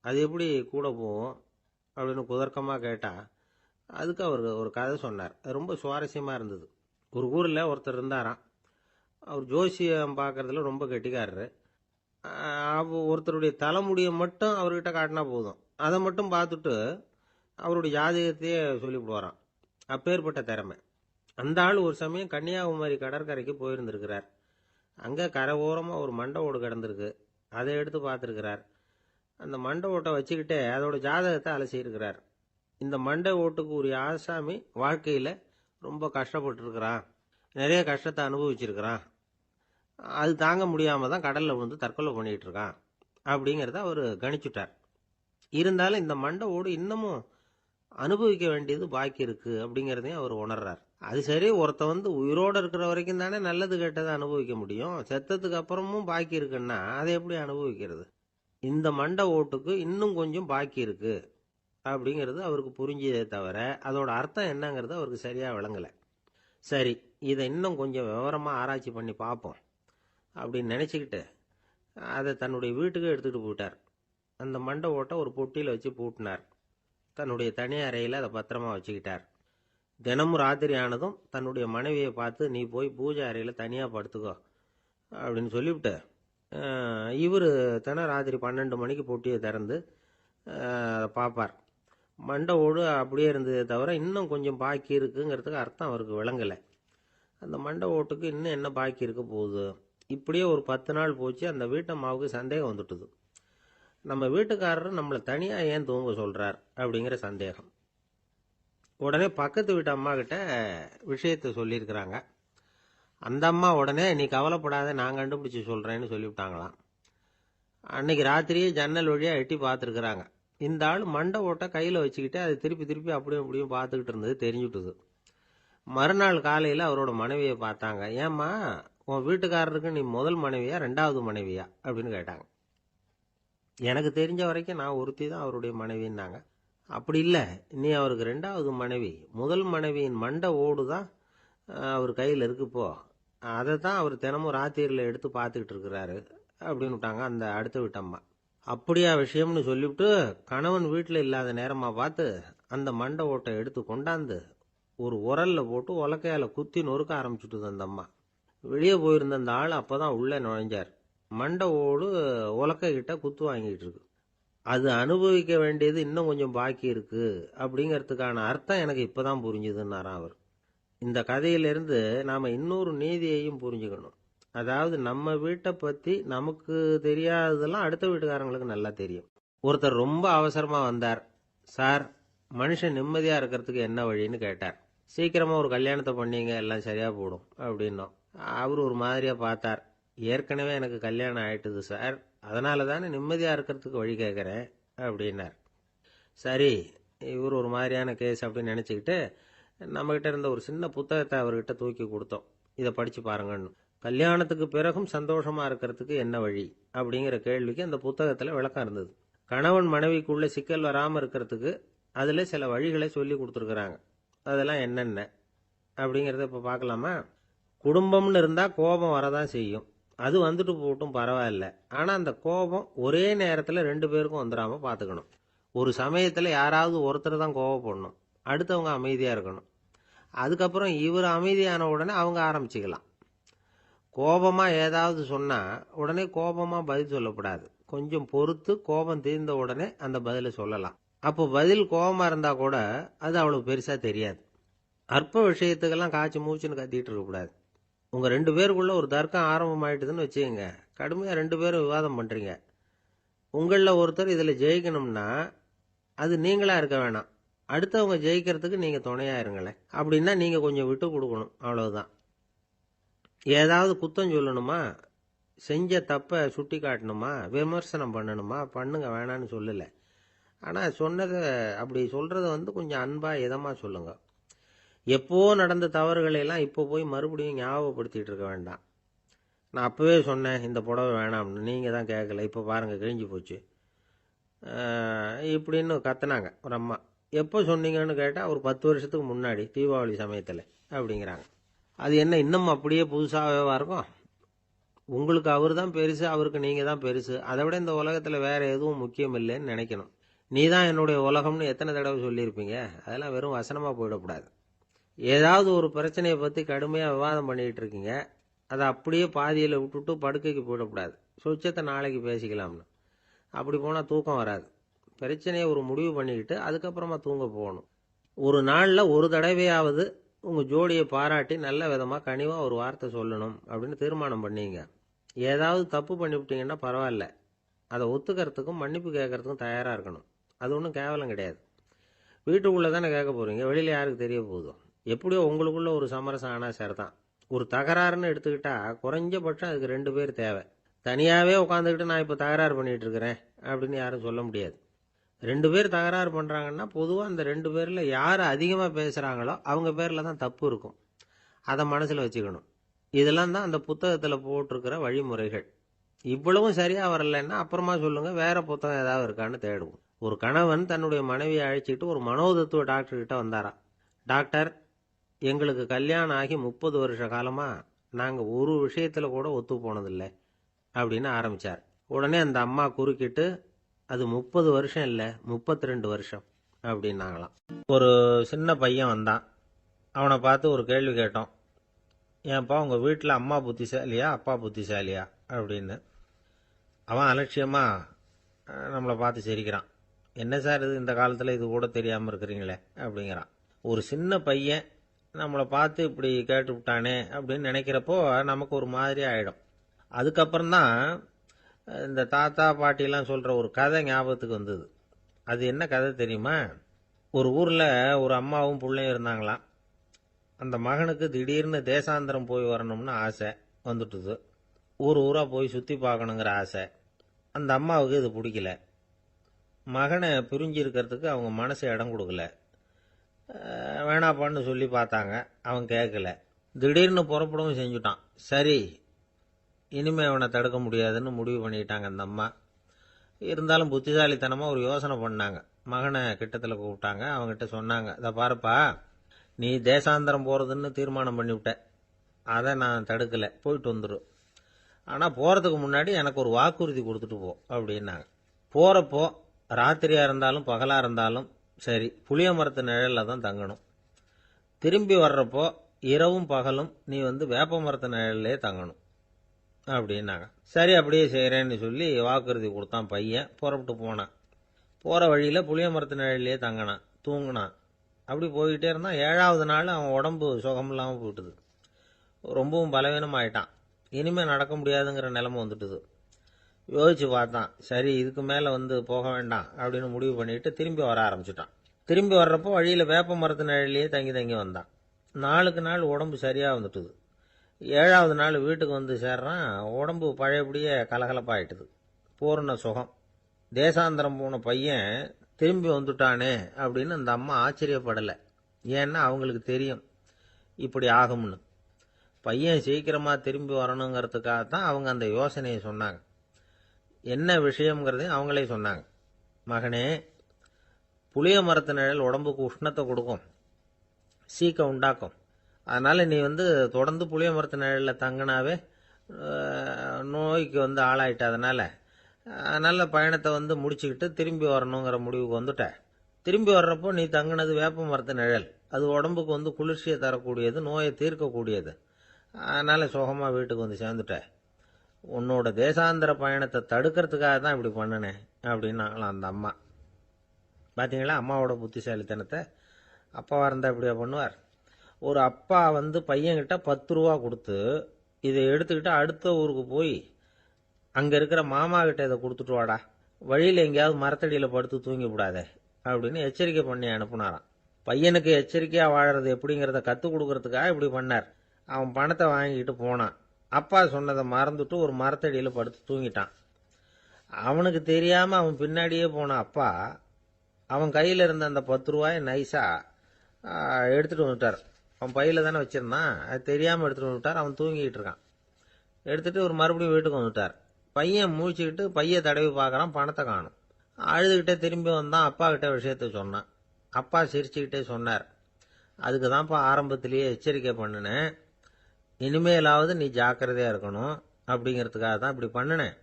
அது எப்படி கூட போவோம் அப்படின்னு குதர்க்கமாக கேட்டால் அதுக்கு அவர் ஒரு கதை சொன்னார். அது ரொம்ப சுவாரஸ்யமாக இருந்தது. ஒரு ஊரில் ஒருத்தர் இருந்தாராம். அவர் ஜோசியம் பார்க்கறதுல ரொம்ப கெட்டிக்காரரு. ஒருத்தருடைய தலைமுடியை மட்டும் அவர்கிட்ட காட்டினா போதும், அதை மட்டும் பார்த்துட்டு அவருடைய ஜாதகத்தையே சொல்லிவிடுவாராம். அப்பேற்பட்ட திறமை. அந்த ஆள் ஒரு சமயம் கன்னியாகுமரி கடற்கரைக்கு போயிருந்திருக்கிறார். அங்கே கரை ஓரமாக ஒரு மண்டை ஓடு கிடந்திருக்கு. அதை எடுத்து பார்த்துருக்கிறார். அந்த மண்டை ஓட்டை வச்சுக்கிட்டே அதோட ஜாதகத்தை அலசியிருக்கிறார். இந்த மண்டை ஓட்டுக்கு உரிய ஆசாமி வாழ்க்கையில் ரொம்ப கஷ்டப்பட்டுருக்கிறான், நிறைய கஷ்டத்தை அனுபவிச்சிருக்கிறான், அது தாங்க முடியாம தான் கடல்ல விழுந்து தற்கொலை பண்ணிட்டு இருக்கான் அப்படிங்கிறத அவர் கணிச்சுட்டார். இருந்தாலும் இந்த மண்டை ஓடு இன்னமும் அனுபவிக்க வேண்டியது பாக்கி இருக்கு அப்படிங்கிறதையும் அவர் உணர்றார். அது சரி, ஒருத்த உயிரோட இருக்கிற வரைக்கும் தானே நல்லது கெட்டதை அனுபவிக்க முடியும். செத்ததுக்கு அப்புறமும் பாக்கி இருக்குன்னா அதை எப்படி அனுபவிக்கிறது? இந்த மண்டை ஓட்டுக்கு இன்னும் கொஞ்சம் பாக்கி இருக்கு அப்படிங்கிறது அவருக்கு புரிஞ்சதே தவிர அதோட அர்த்தம் என்னங்கிறது அவருக்கு சரியா விளங்கல. சரி, இதை இன்னும் கொஞ்சம் விவரமா ஆராய்ச்சி பண்ணி பார்ப்போம் அப்படின்னு நினைச்சுக்கிட்டு அதை தன்னுடைய வீட்டுக்கு எடுத்துக்கிட்டு போயிட்டார். அந்த மண்டை ஓட்டை ஒரு பொட்டியில் வச்சு பூட்டினார். தன்னுடைய தனி அறையில் அதை பத்திரமா வச்சுக்கிட்டார். தினமும் ராத்திரி ஆனதும் தன்னுடைய மனைவியை பார்த்து, நீ போய் பூஜை அறையில் தனியாக படுத்துக்கோ அப்படின்னு சொல்லிவிட்டு இவர் தினம் ராத்திரி 12 மணிக்கு பொட்டியை திறந்து பார்ப்பார். மண்டை ஓடு அப்படியே இருந்ததே தவிர இன்னும் கொஞ்சம் பாக்கி இருக்குங்கிறதுக்கு அர்த்தம் அவருக்கு விளங்கலை. அந்த மண்டை ஓட்டுக்கு இன்னும் என்ன பாக்கி இருக்க போகுது? இப்படியே ஒரு 10 நாள் போச்சு. அந்த வீட்டம்மாவுக்கு சந்தேகம் வந்துட்டுது. நம்ம வீட்டுக்காரர் நம்மளை தனியாக ஏன் தூங்க சொல்கிறார் அப்படிங்கிற சந்தேகம். உடனே பக்கத்து வீட்டு அம்மா கிட்ட விஷயத்தை சொல்லியிருக்கிறாங்க. அந்த அம்மா உடனே, நீ கவலைப்படாத, நான் கண்டுபிடிச்சி சொல்கிறேன்னு சொல்லிவிட்டாங்களாம். அன்னைக்கு ராத்திரியே ஜன்னல் வழியாக எட்டி பார்த்துருக்குறாங்க. இந்த ஆள் மண்டை ஓட்டை கையில் வச்சுக்கிட்டு அதை திருப்பி திருப்பி அப்படியும் இப்படியும் பார்த்துக்கிட்டு இருந்தது தெரிஞ்சுட்டுது. மறுநாள் காலையில் அவரோட மனைவியை பார்த்தாங்க. ஏம்மா, உன் வீட்டுக்காரருக்கு நீ முதல் மனைவியா 2வது மனைவியா அப்படின்னு கேட்டாங்க. எனக்கு தெரிஞ்ச வரைக்கும் நான் ஒருத்தி தான் அவருடைய மனைவின்னாங்க. அப்படி இல்லை, நீ அவருக்கு 2வது மனைவி. முதல் மனைவியின் மண்டை ஓடு தான் அவர் கையில் இருக்குப்போ, அதை தான் அவர் தினமும் ராத்திரியில் எடுத்து பார்த்துக்கிட்டு இருக்கிறாரு அப்படின்னு விட்டாங்க அந்த அடுத்த வீட்டம்மா. அப்படியா விஷயம்னு சொல்லிவிட்டு கணவன் வீட்டில் இல்லாத நேரமாக பார்த்து அந்த மண்டை ஓட்டை எடுத்து கொண்டாந்து ஒரு உரல்ல போட்டு உலக்கையால் குத்தி நொறுக்க ஆரம்பிச்சுட்டுது அந்த அம்மா. வெளியே போயிருந்த அந்த ஆள் அப்போ தான் உள்ளே நுழைஞ்சார். மண்டை ஓடு உலக்கை கிட்ட குத்து வாங்கிட்டு இருக்கு. அது அனுபவிக்க வேண்டியது இன்னும் கொஞ்சம் பாக்கி இருக்கு அப்படிங்கிறதுக்கான அர்த்தம் எனக்கு இப்பதான் புரிஞ்சுதுன்னாராம் அவர். இந்த கதையிலிருந்து நாம இன்னொரு நீதியையும் புரிஞ்சுக்கணும். அதாவது நம்ம வீட்டை பத்தி நமக்கு தெரியாததெல்லாம் அடுத்த வீட்டுக்காரங்களுக்கு நல்லா தெரியும். ஒருத்தர் ரொம்ப அவசரமா வந்தார். சார், மனுஷன் நிம்மதியா இருக்கிறதுக்கு என்ன வழின்னு கேட்டார். சீக்கிரமா ஒரு கல்யாணத்தை பண்ணீங்க, எல்லாம் சரியா போடும் அப்படின்னோம். அவர் ஒரு மாதிரியா பார்த்தார். ஏற்கனவே எனக்கு கல்யாணம் ஆயிட்டுது சார், அதனால தானே நிம்மதியா இருக்கிறதுக்கு வழி கேட்குறேன் அப்படின்னார். சரி, இவர் ஒரு மாதிரியான கேஸ் அப்படின்னு நினச்சிக்கிட்டு நம்மகிட்ட இருந்த ஒரு சின்ன புத்தகத்தை அவர்கிட்ட தூக்கி கொடுத்தோம். இதை படித்து பாருங்கன்னு. கல்யாணத்துக்கு பிறகும் சந்தோஷமா இருக்கிறதுக்கு என்ன வழி அப்படிங்கிற கேள்விக்கு அந்த புத்தகத்தில் விளக்கம் இருந்தது. கணவன் மனைவிக்குள்ள சிக்கல் வராமல் இருக்கிறதுக்கு அதில் சில வழிகளை சொல்லி கொடுத்துருக்குறாங்க. அதெல்லாம் என்னென்ன அப்படிங்கிறத இப்போ பார்க்கலாமா? குடும்பம்னு இருந்தால் கோபம் வரதான் செய்யும். அது வந்துட்டு போட்டும் பரவாயில்ல. ஆனால் அந்த கோபம் ஒரே நேரத்தில் 2 பேருக்கும் வந்துடாமல் பார்த்துக்கணும். ஒரு சமயத்தில் யாராவது ஒருத்தர் தான் கோபப்படணும், அடுத்தவங்க அமைதியாக இருக்கணும். அதுக்கப்புறம் இவர் அமைதியான உடனே அவங்க ஆரம்பிச்சுக்கலாம். கோபமாக ஏதாவது சொன்னால் உடனே கோபமாக பதில் சொல்லக்கூடாது. கொஞ்சம் பொறுத்து கோபம் தீர்ந்த உடனே அந்த பதிலை சொல்லலாம். அப்போ பதில் கோபமாக இருந்தால் கூட அது அவ்வளவு பெருசாக தெரியாது. அற்ப விஷயத்துக்கெல்லாம் காய்ச்சி மூச்சுன்னு கத்திட்டு இருக்கக்கூடாது. உங்கள் 2 பேருக்குள்ள ஒரு தர்க்கம் ஆரம்பமாயிட்டுதுன்னு வச்சுக்கோங்க. கடுமையாக 2 பேரும் விவாதம் பண்ணுறீங்க. உங்களில் ஒருத்தர் இதில் ஜெயிக்கணும்னா அது நீங்களாக இருக்க வேணாம், அடுத்தவங்க ஜெயிக்கிறதுக்கு நீங்கள் துணையாக இருங்களேன். அப்படின்னா நீங்கள் கொஞ்சம் விட்டு கொடுக்கணும், அவ்வளவுதான். ஏதாவது குத்தம் சொல்லணுமா, செஞ்ச தப்பை சுட்டி காட்டணுமா, விமர்சனம் பண்ணணுமா, பண்ணுங்க, வேணான்னு சொல்லலை. ஆனால் சொன்னதை அப்படி சொல்கிறத கொஞ்சம் அன்பாக இதமாக சொல்லுங்க. எப்போ நடந்த தவறுகளையெல்லாம் இப்போ போய் மறுபடியும் ஞாபகப்படுத்திட்டு இருக்க வேண்டாம். நான் அப்போவே சொன்னேன் இந்த புடவை வேணாம்னு, நீங்கள் தான் கேட்கல, இப்போ பாருங்கள் கிழிஞ்சு போச்சு இப்படின்னு கத்துனாங்க ஒரு அம்மா. எப்போ சொன்னீங்கன்னு கேட்டால் ஒரு 10 வருஷத்துக்கு முன்னாடி தீபாவளி சமயத்தில் அப்படிங்கிறாங்க. அது என்ன இன்னும் அப்படியே புதுசாகவே இருக்கும்? உங்களுக்கு அவர் தான் பெருசு, அவருக்கு நீங்கள் தான் பெருசு. அதை விட இந்த உலகத்தில் வேறு எதுவும் முக்கியம் இல்லைன்னு நினைக்கணும். நீ தான் என்னுடைய உலகம்னு எத்தனை தடவை சொல்லியிருப்பீங்க? அதெல்லாம் வெறும் வசனமாக போயிடக்கூடாது. ஏதாவது ஒரு பிரச்சனையை பற்றி கடுமையாக விவாதம் பண்ணிக்கிட்டு இருக்கீங்க, அதை அப்படியே பாதியில் விட்டுட்டு படுக்கைக்கு போயிடக்கூடாது. சொச்சத்தை நாளைக்கு பேசிக்கலாம்னு. அப்படி போனால் தூக்கம் வராது. பிரச்சனையை ஒரு முடிவு பண்ணிக்கிட்டு அதுக்கப்புறமா தூங்க போகணும். ஒரு நாளில் ஒரு தடவையாவது உங்கள் ஜோடியை பாராட்டி நல்ல விதமாக கனிவாக ஒரு வார்த்தை சொல்லணும் அப்படின்னு தீர்மானம் பண்ணீங்க. ஏதாவது தப்பு பண்ணிவிட்டீங்கன்னா பரவாயில்ல, அதை ஒத்துக்கிறதுக்கும் மன்னிப்பு கேட்கறதுக்கும் தயாராக இருக்கணும். அது ஒன்றும் கேவலம் கிடையாது. வீட்டுக்குள்ளே தானே கேட்க போகிறீங்க, வெளியில் யாருக்கு தெரிய போகுதோ? எப்படியோ உங்களுக்குள்ள ஒரு சமரசம் ஆனால் சரிதான். ஒரு தகராறுன்னு எடுத்துக்கிட்டா குறைஞ்சபட்சம் அதுக்கு 2 பேர் தேவை. தனியாகவே உட்காந்துக்கிட்டு நான் இப்போ தகராறு பண்ணிட்டு இருக்கிறேன் அப்படின்னு யாரும் சொல்ல முடியாது. 2 பேர் தகராறு பண்ணுறாங்கன்னா பொதுவாக அந்த 2 பேரில் யார் அதிகமாக பேசுகிறாங்களோ அவங்க பேரில் தான் தப்பு இருக்கும். அதை மனசில் வச்சுக்கணும். இதெல்லாம் தான் அந்த புத்தகத்தில் போட்டிருக்கிற வழிமுறைகள். இவ்வளவும் சரியாக வரலைன்னா அப்புறமா சொல்லுங்கள், வேற புத்தகம் ஏதாவது இருக்கான்னு தேடுவோம். ஒரு கணவன் தன்னுடைய மனைவியை அழைச்சிட்டு ஒரு மனோதத்துவ டாக்டர்கிட்ட வந்தாராம். டாக்டர், எங்களுக்கு கல்யாணம் ஆகி 30 வருஷ காலமாக நாங்கள் ஒரு விஷயத்தில் கூட ஒத்து போனதில்லை அப்படின்னு ஆரம்பித்தார். உடனே அந்த அம்மா குறுக்கிட்டு, அது 30 வருஷம் இல்லை, 32 வருஷம் அப்படின்னாங்களாம். ஒரு சின்ன பையன் வந்தான். அவனை பார்த்து ஒரு கேள்வி கேட்டோம். ஏன்ப்பா உங்கள் வீட்டில் அம்மா புத்திசாலியா அப்பா புத்திசாலியா அப்படின்னு. அவன் அலட்சியமாக நம்மளை பார்த்து சிரிக்கிறான். என்ன சார் இது, இந்த காலத்தில் இது கூட தெரியாமல் இருக்கிறீங்களே அப்படிங்கிறான். ஒரு சின்ன பையன் நம்மளை பார்த்து இப்படி கேட்டு விட்டானே அப்படின்னு நினைக்கிறப்போ நமக்கு ஒரு மாதிரி ஆகிடும். அதுக்கப்புறம்தான் இந்த தாத்தா பாட்டிலாம் சொல்கிற ஒரு கதை ஞாபகத்துக்கு வந்தது. அது என்ன கதை தெரியுமா? ஒரு ஊரில் ஒரு அம்மாவும் பிள்ளையும் இருந்தாங்களாம். அந்த மகனுக்கு திடீர்னு தேசாந்திரம் போய் வரணும்னு ஆசை வந்துட்டுது. ஊராக போய் சுற்றி பார்க்கணுங்கிற ஆசை. அந்த அம்மாவுக்கு இது பிடிக்கல. மகனை பிரிஞ்சு இருக்கிறதுக்கு அவங்க மனசு இடம் கொடுக்கல. வேணாப்பான்னு சொல்லி பார்த்தாங்க, அவன் கேட்கல. திடீர்னு புறப்படவும் செஞ்சுட்டான். சரி, இனிமேல் அவனை தடுக்க முடியாதுன்னு முடிவு பண்ணிட்டாங்க அந்த அம்மா. இருந்தாலும் புத்திசாலித்தனமாக ஒரு யோசனை பண்ணாங்க. மகனை கிட்டத்தில் கூப்பிட்டாங்க. அவங்ககிட்ட சொன்னாங்க, இதை பாருப்பா, நீ தேசாந்திரம் போகிறதுன்னு தீர்மானம் பண்ணிவிட்ட, அதை நான் தடுக்கலை, போயிட்டு வந்துடும். ஆனால் போகிறதுக்கு முன்னாடி எனக்கு ஒரு வாக்குறுதி கொடுத்துட்டு போ அப்படின்னாங்க. போகிறப்போ ராத்திரியாக இருந்தாலும் பகலாக இருந்தாலும் சரி, புளிய மரத்து நிழலில் தான் தங்கணும். திரும்பி வர்றப்போ இரவும் பகலும் நீ வேப்ப மரத்து நிழல்லே தங்கணும் அப்படின்னாங்க. சரி, அப்படியே செய்கிறேன்னு சொல்லி வாக்குறுதி கொடுத்தான் பையன். புறப்பட்டு போனான். போகிற வழியில் புளிய மரத்து நிழல்லே தங்கினான், தூங்கினான். அப்படி போய்கிட்டே இருந்தான். 7வது நாள் அவன் உடம்பு சுகமில்லாமல் போயிட்டுது. ரொம்பவும் பலவீனமாயிட்டான். இனிமேல் நடக்க முடியாதுங்கிற நிலைமை வந்துட்டுது. யோசிச்சு பார்த்தான். சரி, இதுக்கு மேலே போக வேண்டாம் அப்படின்னு முடிவு பண்ணிட்டு திரும்பி வர ஆரம்பிச்சிட்டான். திரும்பி வர்றப்போ வழியில் வேப்ப மரத்து நிழலையே தங்கி தங்கி வந்தான். நாளுக்கு நாள் உடம்பு சரியாக வந்துட்டுது. 7வது நாள் வீட்டுக்கு சேர்றான். உடம்பு பழையபடியே கலகலப்பாயிட்டுது. பூர்ண சுகம். தேசாந்திரம் போன பையன் திரும்பி வந்துட்டானே அப்படின்னு அந்த அம்மா ஆச்சரியப்படலை. ஏன்னா அவங்களுக்கு தெரியும் இப்படி ஆகும்னு. பையன் சீக்கிரமாக திரும்பி வரணுங்கிறதுக்காக தான் அவங்க அந்த யோசனையை சொன்னாங்க. என்ன விஷயங்கிறதையும் அவங்களே சொன்னாங்க. மகனே, புளிய மரத்து நிழல் உடம்புக்கு உஷ்ணத்தை கொடுக்கும், சீக்கம் உண்டாக்கும். அதனால் நீ தொடர்ந்து புளிய மரத்து நிழலில் தங்கினாவே நோய்க்கு ஆளாயிட்ட. அதனால் பயணத்தை முடிச்சுக்கிட்டு திரும்பி வரணுங்கிற முடிவுக்கு வந்துட்ட. திரும்பி வர்றப்போ நீ தங்கினது வேப்ப மரத்து நிழல். அது உடம்புக்கு குளிர்ச்சியை தரக்கூடியது, நோயை தீர்க்கக்கூடியது. அதனால் சுகமாக வீட்டுக்கு சேர்ந்துட்ட. உன்னோட தேசாந்திர பயணத்தை தடுக்கிறதுக்காக தான் இப்படி பண்ணினேன் அப்படின்னாங்களாம் அந்த அம்மா. பார்த்தீங்களா அம்மாவோட புத்திசாலித்தனத்தை? அப்பாவாக இருந்தால் இப்படியா பண்ணுவார்? ஒரு அப்பா பையன்கிட்ட 10 ரூபா கொடுத்து, இதை எடுத்துக்கிட்டு அடுத்த ஊருக்கு போய் அங்கே இருக்கிற மாமா கிட்ட இதை கொடுத்துட்டு வாடா, வழியில் எங்கேயாவது மரத்தடியில் படுத்து தூங்கி விடாதே அப்படின்னு எச்சரிக்கை பண்ணி அனுப்புனாராம். பையனுக்கு எச்சரிக்கையாக வாழறது எப்படிங்கிறத கற்றுக் கொடுக்கறதுக்காக இப்படி பண்ணார். அவன் பணத்தை வாங்கிட்டு போனான். அப்பா சொன்னதை மறந்துட்டு ஒரு மரத்தடியில் படுத்து தூங்கிட்டான். அவனுக்கு தெரியாமல் அவன் பின்னாடியே போன அப்பா அவன் கையில் இருந்த அந்த 10 ரூபாயை நைஸாக எடுத்துகிட்டு வந்துட்டார். அவன் பையில் தானே வச்சிருந்தான், அது தெரியாமல் எடுத்துகிட்டு வந்துட்டார். அவன் தூங்கிக்கிட்டு இருக்கான். எடுத்துகிட்டு ஒரு மறுபடியும் வீட்டுக்கு வந்துட்டார். பையன் மூழ்கிக்கிட்டு பையை தடவி பார்க்குறான், பணத்தை காணும். அழுதுகிட்டே திரும்பி வந்தான். அப்பா கிட்ட விஷயத்த சொன்னான். அப்பா சிரிச்சுக்கிட்டே சொன்னார், அதுக்கு தான்ப்பா ஆரம்பத்திலேயே எச்சரிக்கை பண்ணினேன், இனிமேலாவது நீ ஜாக்கிரதையாக இருக்கணும் அப்படிங்கிறதுக்காக தான் இப்படி பண்ணினேன்.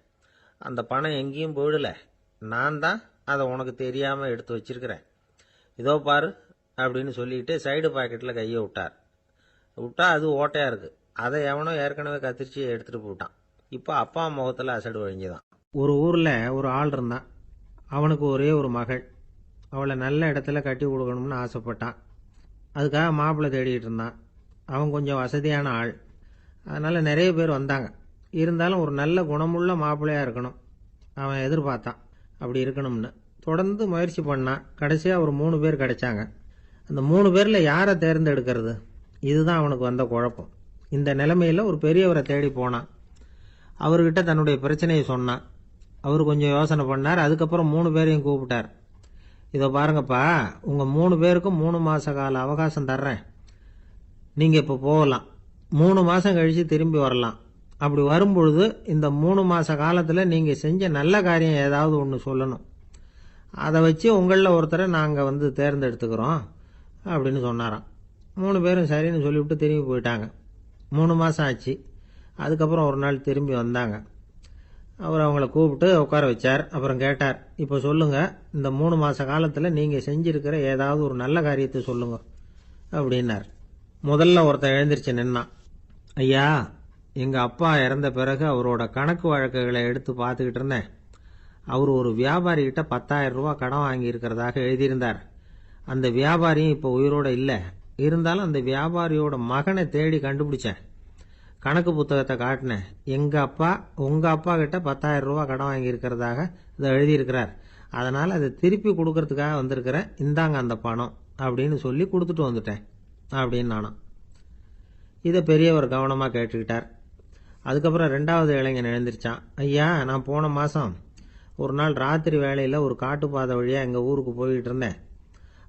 அந்த பணம் எங்கேயும் போயிடலை, நான் தான் அதை உனக்கு தெரியாமல் எடுத்து வச்சிருக்கிறேன். இதோ பாரு அப்படின்னு சொல்லிட்டு சைடு பாக்கெட்டில் கையை விட்டா அது ஓட்டையாக இருக்குது. அதை எவனோ ஏற்கனவே கத்திரிச்சு எடுத்துகிட்டு போட்டான். இப்போ அப்பா முகத்தில் அசடு வழிஞ்சுதான். ஒரு ஊரில் ஒரு ஆள் இருந்தான். அவனுக்கு ஒரே ஒரு மகள். அவளை நல்ல இடத்துல கட்டி கொடுக்கணும்னு ஆசைப்பட்டான். அதுக்காக மாப்பிள்ளை தேடிக்கிட்டு இருந்தான். அவன் கொஞ்சம் வசதியான ஆள். அதனால் நிறைய பேர் வந்தாங்க. இருந்தாலும் ஒரு நல்ல குணமுள்ள மாப்பிள்ளையாக இருக்கணும் அவன் எதிர்பார்த்தான். அப்படி இருக்கணும்னு தொடர்ந்து முயற்சி பண்ணான். கடைசியாக ஒரு 3 பேர் கிடைச்சாங்க. அந்த 3 பேரில் யாரை தேர்ந்தெடுக்கிறது, இதுதான் அவனுக்கு வந்த குழப்பம். இந்த நிலைமையில் ஒரு பெரியவரை தேடி போனான். அவர்கிட்ட தன்னுடைய பிரச்சனையை சொன்னான். அவர் கொஞ்சம் யோசனை பண்ணார். அதுக்கப்புறம் 3 பேரையும் கூப்பிட்டார். இதோ பாருங்கப்பா, உங்கள் 3 பேருக்கும் 3 மாத கால அவகாசம் தர்றேன். நீங்கள் இப்போ போகலாம். 3 மாதம் கழித்து திரும்பி வரலாம். அப்படி வரும்பொழுது இந்த 3 மாத காலத்தில் நீங்கள் செஞ்ச நல்ல காரியம் ஏதாவது ஒன்று சொல்லணும். அதை வச்சு உங்களில் ஒருத்தரை நாங்கள் தேர்ந்தெடுத்துக்கிறோம் அப்படின்னு சொன்னாராம். 3 பேரும் சரின்னு சொல்லிவிட்டு திரும்பி போயிட்டாங்க. 3 மாதம் ஆச்சு. அதுக்கப்புறம் ஒரு நாள் திரும்பி வந்தாங்க. அவர் அவங்கள கூப்பிட்டு உட்கார வச்சார். அப்புறம் கேட்டார், இப்போ சொல்லுங்கள், இந்த 3 மாத காலத்தில் நீங்கள் செஞ்சிருக்கிற ஏதாவது ஒரு நல்ல காரியத்தை சொல்லுங்க அப்படின்னார். முதல்ல ஒருத்தன் எழுந்திருச்சு நின்னான். ஐயா, எங்கள் அப்பா இறந்த பிறகு அவரோட கணக்கு வழக்குகளை எடுத்து பார்த்துக்கிட்டு இருந்தேன். அவர் ஒரு வியாபாரிகிட்ட 10,000 ரூபா கடன் வாங்கியிருக்கிறதாக எழுதியிருந்தார். அந்த வியாபாரியும் இப்போ உயிரோட இல்லை. இருந்தாலும் அந்த வியாபாரியோட மகனை தேடி கண்டுபிடிச்சேன். கணக்கு புத்தகத்தை காட்டினேன். எங்கள் அப்பா உங்கள் அப்பா கிட்ட 10,000 ரூபா கடன் வாங்கியிருக்கிறதாக இதை எழுதியிருக்கிறார். அதனால் அதை திருப்பி கொடுக்கறதுக்காக வந்திருக்கிறேன். இந்தாங்க அந்த பணம் அப்படின்னு சொல்லி கொடுத்துட்டு வந்துட்டேன் அப்படின்னு நானும். இதை பெரியவர் கவனமாக கேட்டுக்கிட்டார். அதுக்கப்புறம் 2வது இளைஞன் எழுந்திருச்சான். ஐயா, நான் போன மாதம் ஒரு நாள் ராத்திரி வேளையில் ஒரு காட்டுப்பாதை வழியாக எங்கள் ஊருக்கு போய்கிட்டு இருந்தேன்.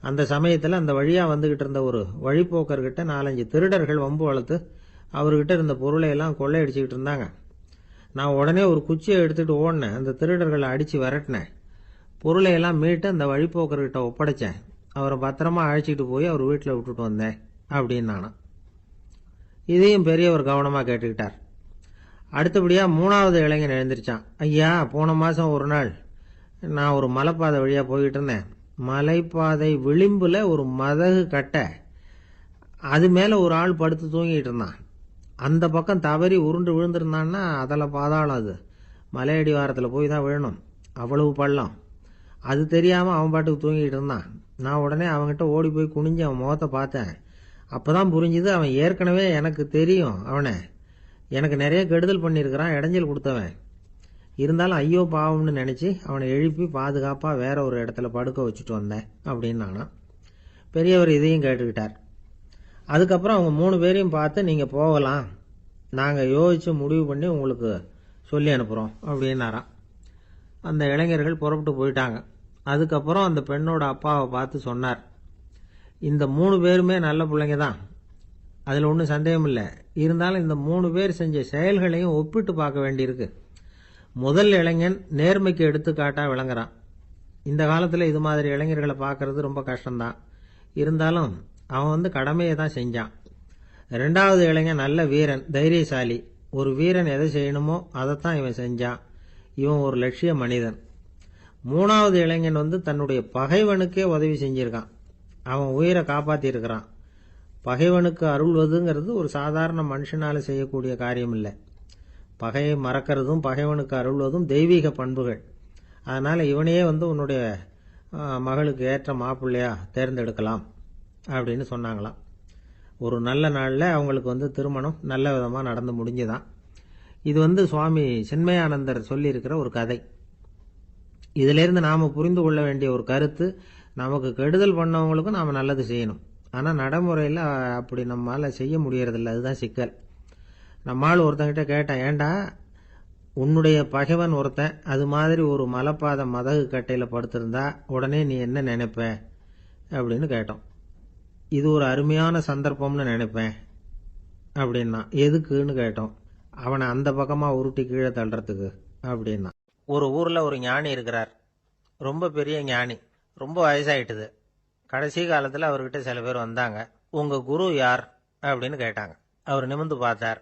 அந்த சமயத்தில் அந்த வழியாக வந்துக்கிட்டு இருந்த ஒரு வழிப்போக்கர்கிட்ட 4-5 திருடர்கள் வம்பு வளர்த்து அவர்கிட்ட இருந்த பொருளை எல்லாம் கொள்ளையடிச்சிக்கிட்டு இருந்தாங்க. நான் உடனே ஒரு குச்சியை எடுத்துகிட்டு ஓடினேன். அந்த திருடர்களை அடித்து விரட்டினேன். பொருளை எல்லாம் மீட்டு அந்த வழிப்போக்கர்கிட்ட ஒப்படைச்சேன். அவரை பத்திரமா அழைச்சிட்டு போய் அவர் வீட்டில் விட்டுட்டு வந்தேன் அப்படின்னு நானும். இதையும் பெரியவர் கவனமாக கேட்டுக்கிட்டார். அடுத்தபடியாக 3வது இளைஞன் எழுந்திருச்சான். ஐயா, போன மாதம் ஒரு நாள் நான் ஒரு மலைப்பாதை வழியாக போய்கிட்டு இருந்தேன். மலைப்பாதை விளிம்பில் ஒரு மதகு கட்டை, அது மேலே ஒரு ஆள் படுத்து தூங்கிட்டு இருந்தான். அந்த பக்கம் தவறி உருண்டு விழுந்திருந்தான்னா அதில் பாதாளம். அது மலையடி வாரத்தில் போய் தான் விழணும். அவ்வளவு பள்ளம். அது தெரியாமல் அவன் பாட்டுக்கு தூங்கிட்டு இருந்தான். நான் உடனே அவன்கிட்ட ஓடி போய் குனிஞ்சு அவன் முகத்தை பார்த்தேன். அப்போ தான் புரிஞ்சுது, அவன் ஏற்கனவே எனக்கு தெரியும். அவனை எனக்கு நிறைய கெடுதல் பண்ணியிருக்கிறான், இடைஞ்சல் கொடுத்தவன். இருந்தாலும் ஐயோ பாவம்னு நினச்சி அவனை எழுப்பி பாதுகாப்பாக வேற ஒரு இடத்துல படுக்க வச்சுட்டு வந்தேன் அப்படின்னு நானும். பெரியவர் இதையும் கேட்டுக்கிட்டார். அதுக்கப்புறம் அவங்க 3 பேரையும் பார்த்து, நீங்கள் போகலாம், நாங்கள் யோசித்து முடிவு பண்ணி உங்களுக்கு சொல்லி அனுப்புகிறோம் அப்படின்னாராம். அந்த இளைஞர்கள் புறப்பட்டு போயிட்டாங்க. அதுக்கப்புறம் அந்த பெண்ணோட அப்பாவை பார்த்து சொன்னார், இந்த 3 பேருமே நல்ல பிள்ளைங்க தான், அதில் ஒன்றும் சந்தேகம் இல்லை. இருந்தாலும் இந்த 3 பேர் செஞ்ச செயல்களையும் ஒப்பிட்டு பார்க்க வேண்டியிருக்கு. முதல் இளைஞன் நேர்மைக்கு எடுத்துக்காட்டாக விளங்குறான். இந்த காலத்தில் இது மாதிரி இளைஞர்களை பார்க்கறது ரொம்ப கஷ்டம்தான். இருந்தாலும் அவன் கடமையை தான் செஞ்சான். 2வது இளைஞன் நல்ல வீரன், தைரியசாலி. ஒரு வீரன் எதை செய்யணுமோ அதைத்தான் இவன் செஞ்சான். இவன் ஒரு லட்சிய மனிதன். 3வது இளைஞன் தன்னுடைய பகைவனுக்கே உதவி செஞ்சிருக்கான். அவன் உயிரை காப்பாற்றியிருக்கிறான். பகைவனுக்கு அருள்வதுங்கிறது ஒரு சாதாரண மனுஷனால் செய்யக்கூடிய காரியம் இல்லை. பகையை மறக்கிறதும் பகைவனுக்கு அருள்வதும் தெய்வீக பண்புகள். அதனால் இவனையே உன்னுடைய மகளுக்கு ஏற்ற மாப்பிள்ளையா தேர்ந்தெடுக்கலாம் அப்படின்னு சொன்னாங்களாம். ஒரு நல்ல நாளில் அவங்களுக்கு திருமணம் நல்ல விதமாக நடந்து முடிஞ்சுதான். இது சுவாமி சின்மயானந்தர் சொல்லியிருக்கிற ஒரு கதை. இதிலிருந்து நாம் புரிந்து கொள்ள வேண்டிய ஒரு கருத்து, நமக்கு கெடுதல் பண்ணவங்களுக்கும் நாம் நல்லது செய்யணும். ஆனால் நடைமுறையில் அப்படி நம்மளால் செய்ய முடியறதில்ல. அதுதான் சிக்கல். நம்மால் ஒருத்தங்கிட்ட கேட்டேன், ஏண்டா உன்னுடைய பகைவன் ஒருத்தன் அது மாதிரி ஒரு மலைப்பாதை மதகு கட்டையில் படுத்திருந்தா உடனே நீ என்ன நினைப்ப அப்படின்னு கேட்டோம். இது ஒரு அருமையான சந்தர்ப்பம்னு நினைப்பேன் அப்படின்னா. எதுக்குன்னு கேட்டோம். அவனை அந்த பக்கமாக உருட்டி கீழே தள்ளுறதுக்கு அப்படின்னா. ஒரு ஊரில் ஒரு ஞானி இருக்கிறார். ரொம்ப பெரிய ஞானி. ரொம்ப வயசாயிட்டுது. கடைசி காலத்தில் அவர்கிட்ட சில பேர் வந்தாங்க. உங்கள் குரு யார் அப்படின்னு கேட்டாங்க. அவர் நிமிர்ந்து பார்த்தார்.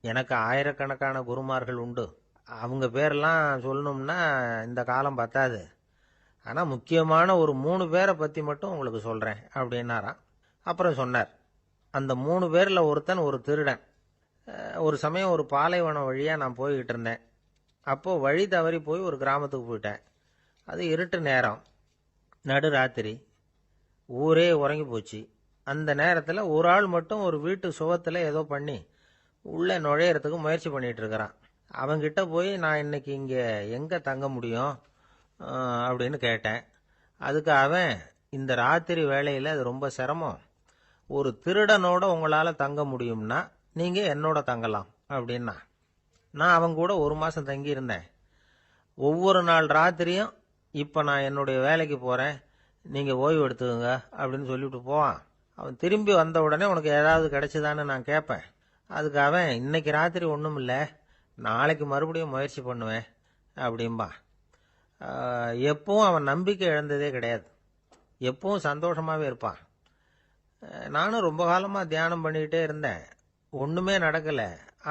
எனக்கு ஆயிரக்கணக்கான குருமார்கள் உண்டு. அவங்க பேரெல்லாம் சொல்லணும்னா இந்த காலம் பத்தாது. ஆனால் முக்கியமான ஒரு 3 பேரை பற்றி மட்டும் உங்களுக்கு சொல்கிறேன் அப்படின்னாராம். அப்புறம் சொன்னார், அந்த 3 பேரில் ஒருத்தன் ஒரு திருடன். ஒரு சமயம் ஒரு பாலைவனம் வழியாக நான் போய்கிட்டு இருந்தேன். அப்போது வழி தவறி போய் ஒரு கிராமத்துக்கு போயிட்டேன். அது இருட்டு நேரம், நடு ராத்திரி, ஊரே உறங்கி போச்சு. அந்த நேரத்தில் ஒரு ஆள் மட்டும் ஒரு வீட்டு சுவத்தில் ஏதோ பண்ணி உள்ளே நுழையிறதுக்கு முயற்சி பண்ணிகிட்டு இருக்கிறான். அவங்கிட்ட போய் நான் இன்னைக்கு இங்கே எங்கே தங்க முடியும் அப்படின்னு கேட்டேன். அதுக்கு அவன், இந்த ராத்திரி வேளையில் அது ரொம்ப சிரமம், ஒரு திருடனோட உங்களால் தங்க முடியும்னா நீங்க என்னோட தங்கலாம் அப்படின்னா. நான் அவங்க கூட 1 மாசம் தங்கி இருந்தேன். ஒவ்வொரு நாள் ராத்திரியும் இப்ப நான் என்னுடைய வேலைக்கு போறேன், நீங்க ஓய்வு எடுத்துக்கங்க அப்படின்னு சொல்லிட்டு போவான். அவன் திரும்பி வந்த உடனே உனக்கு ஏதாவது கிடைச்சதான்னு நான் கேட்பேன். அதுக்கு அவன் இன்னைக்கு ராத்திரி ஒன்றும் இல்லை, நாளைக்கு மறுபடியும் முயற்சி பண்ணுவேன் அப்படிம்பா. எப்பவும் அவன் நம்பிக்கை இழந்ததே கிடையாது, எப்பவும் சந்தோஷமாவே இருப்பான். நானும் ரொம்ப காலமா தியானம் பண்ணிக்கிட்டே இருந்தேன், ஒண்ணுமே நடக்கல.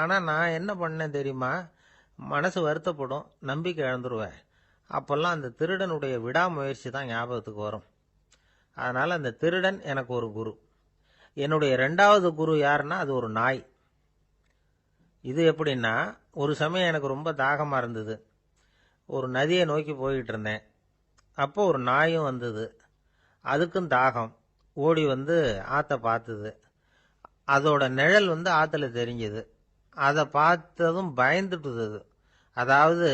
ஆனா நான் என்ன பண்ணேன் தெரியுமா? மனசு வருத்தப்படும், நம்பிக்கை இழந்துருவேன். அப்பெல்லாம் அந்த திருடனுடைய விடாமுயற்சி தான் ஞாபகத்துக்கு வரும். அதனால அந்த திருடன் எனக்கு ஒரு குரு. என்னுடைய 2வது குரு யாருன்னா அது ஒரு நாய். இது எப்படின்னா, ஒரு சமயம் எனக்கு ரொம்ப தாகமா இருந்தது. ஒரு நதியை நோக்கி போயிட்டு இருந்தேன். அப்போ ஒரு நாயும் வந்தது. அதுக்கும் தாகம். ஓடி வந்து ஆத்த பார்த்தது. அதோட நிழல் வந்து ஆத்துல தெரிஞ்சது. அதை பார்த்ததும் பயந்துட்டுது அது. அதாவது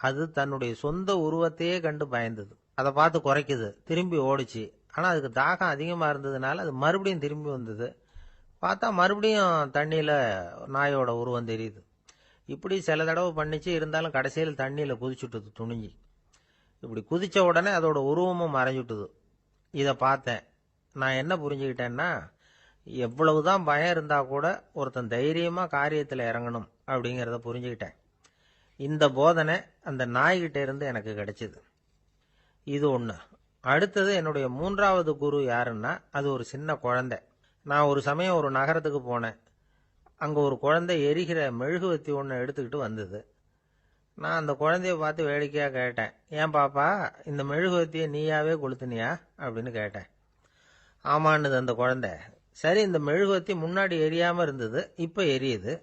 அது தன்னுடைய சொந்த உருவத்தையே கண்டு பயந்தது. அதை பார்த்து குறைக்குது, திரும்பி ஓடிச்சு. ஆனா அதுக்கு தாகம் அதிகமா இருந்ததுனால அது மறுபடியும் திரும்பி வந்தது. பார்த்தா மறுபடியும் தண்ணியில நாயோட உருவம் தெரியுது. இப்படி சில தடவை பண்ணிச்சு. இருந்தாலும் கடைசியில் தண்ணியில குதிச்சுட்டுது துணிஞ்சி. இப்படி குதிச்ச உடனே அதோட உருவமும் மறைஞ்சுட்டுது. இதை பார்த்தேன். நான் என்ன புரிஞ்சுக்கிட்டேன்னா, எவ்வளவுதான் பயம் இருந்தா கூட ஒருத்தன் தைரியமா காரியத்தில் இறங்கணும் அப்படிங்கிறத புரிஞ்சுக்கிட்டேன். இந்த போதனை அந்த நாய்கிட்ட இருந்து எனக்கு கிடைச்சது. இது ஒண்ணு. அடுத்தது என்னுடைய 3வது குரு யாருன்னா அது ஒரு சின்ன குழந்தை. நான் ஒரு சமயம் ஒரு நகரத்துக்கு போனேன். அங்க ஒரு குழந்தை எரிகிற மெழுகுவத்தி ஒன்று எடுத்துக்கிட்டு வந்தது. நான் அந்த குழந்தைய பார்த்து வேடிக்கையா கேட்டேன், ஏன் பாப்பா இந்த மெழுகுவத்தியை நீயாவே கொளுத்துனியா அப்படின்னு கேட்டேன். ஆமான்னுது அந்த குழந்தை. சரி, இந்த மெழுகுவத்தி முன்னாடி எரியாம இருந்தது, இப்ப எரியுது.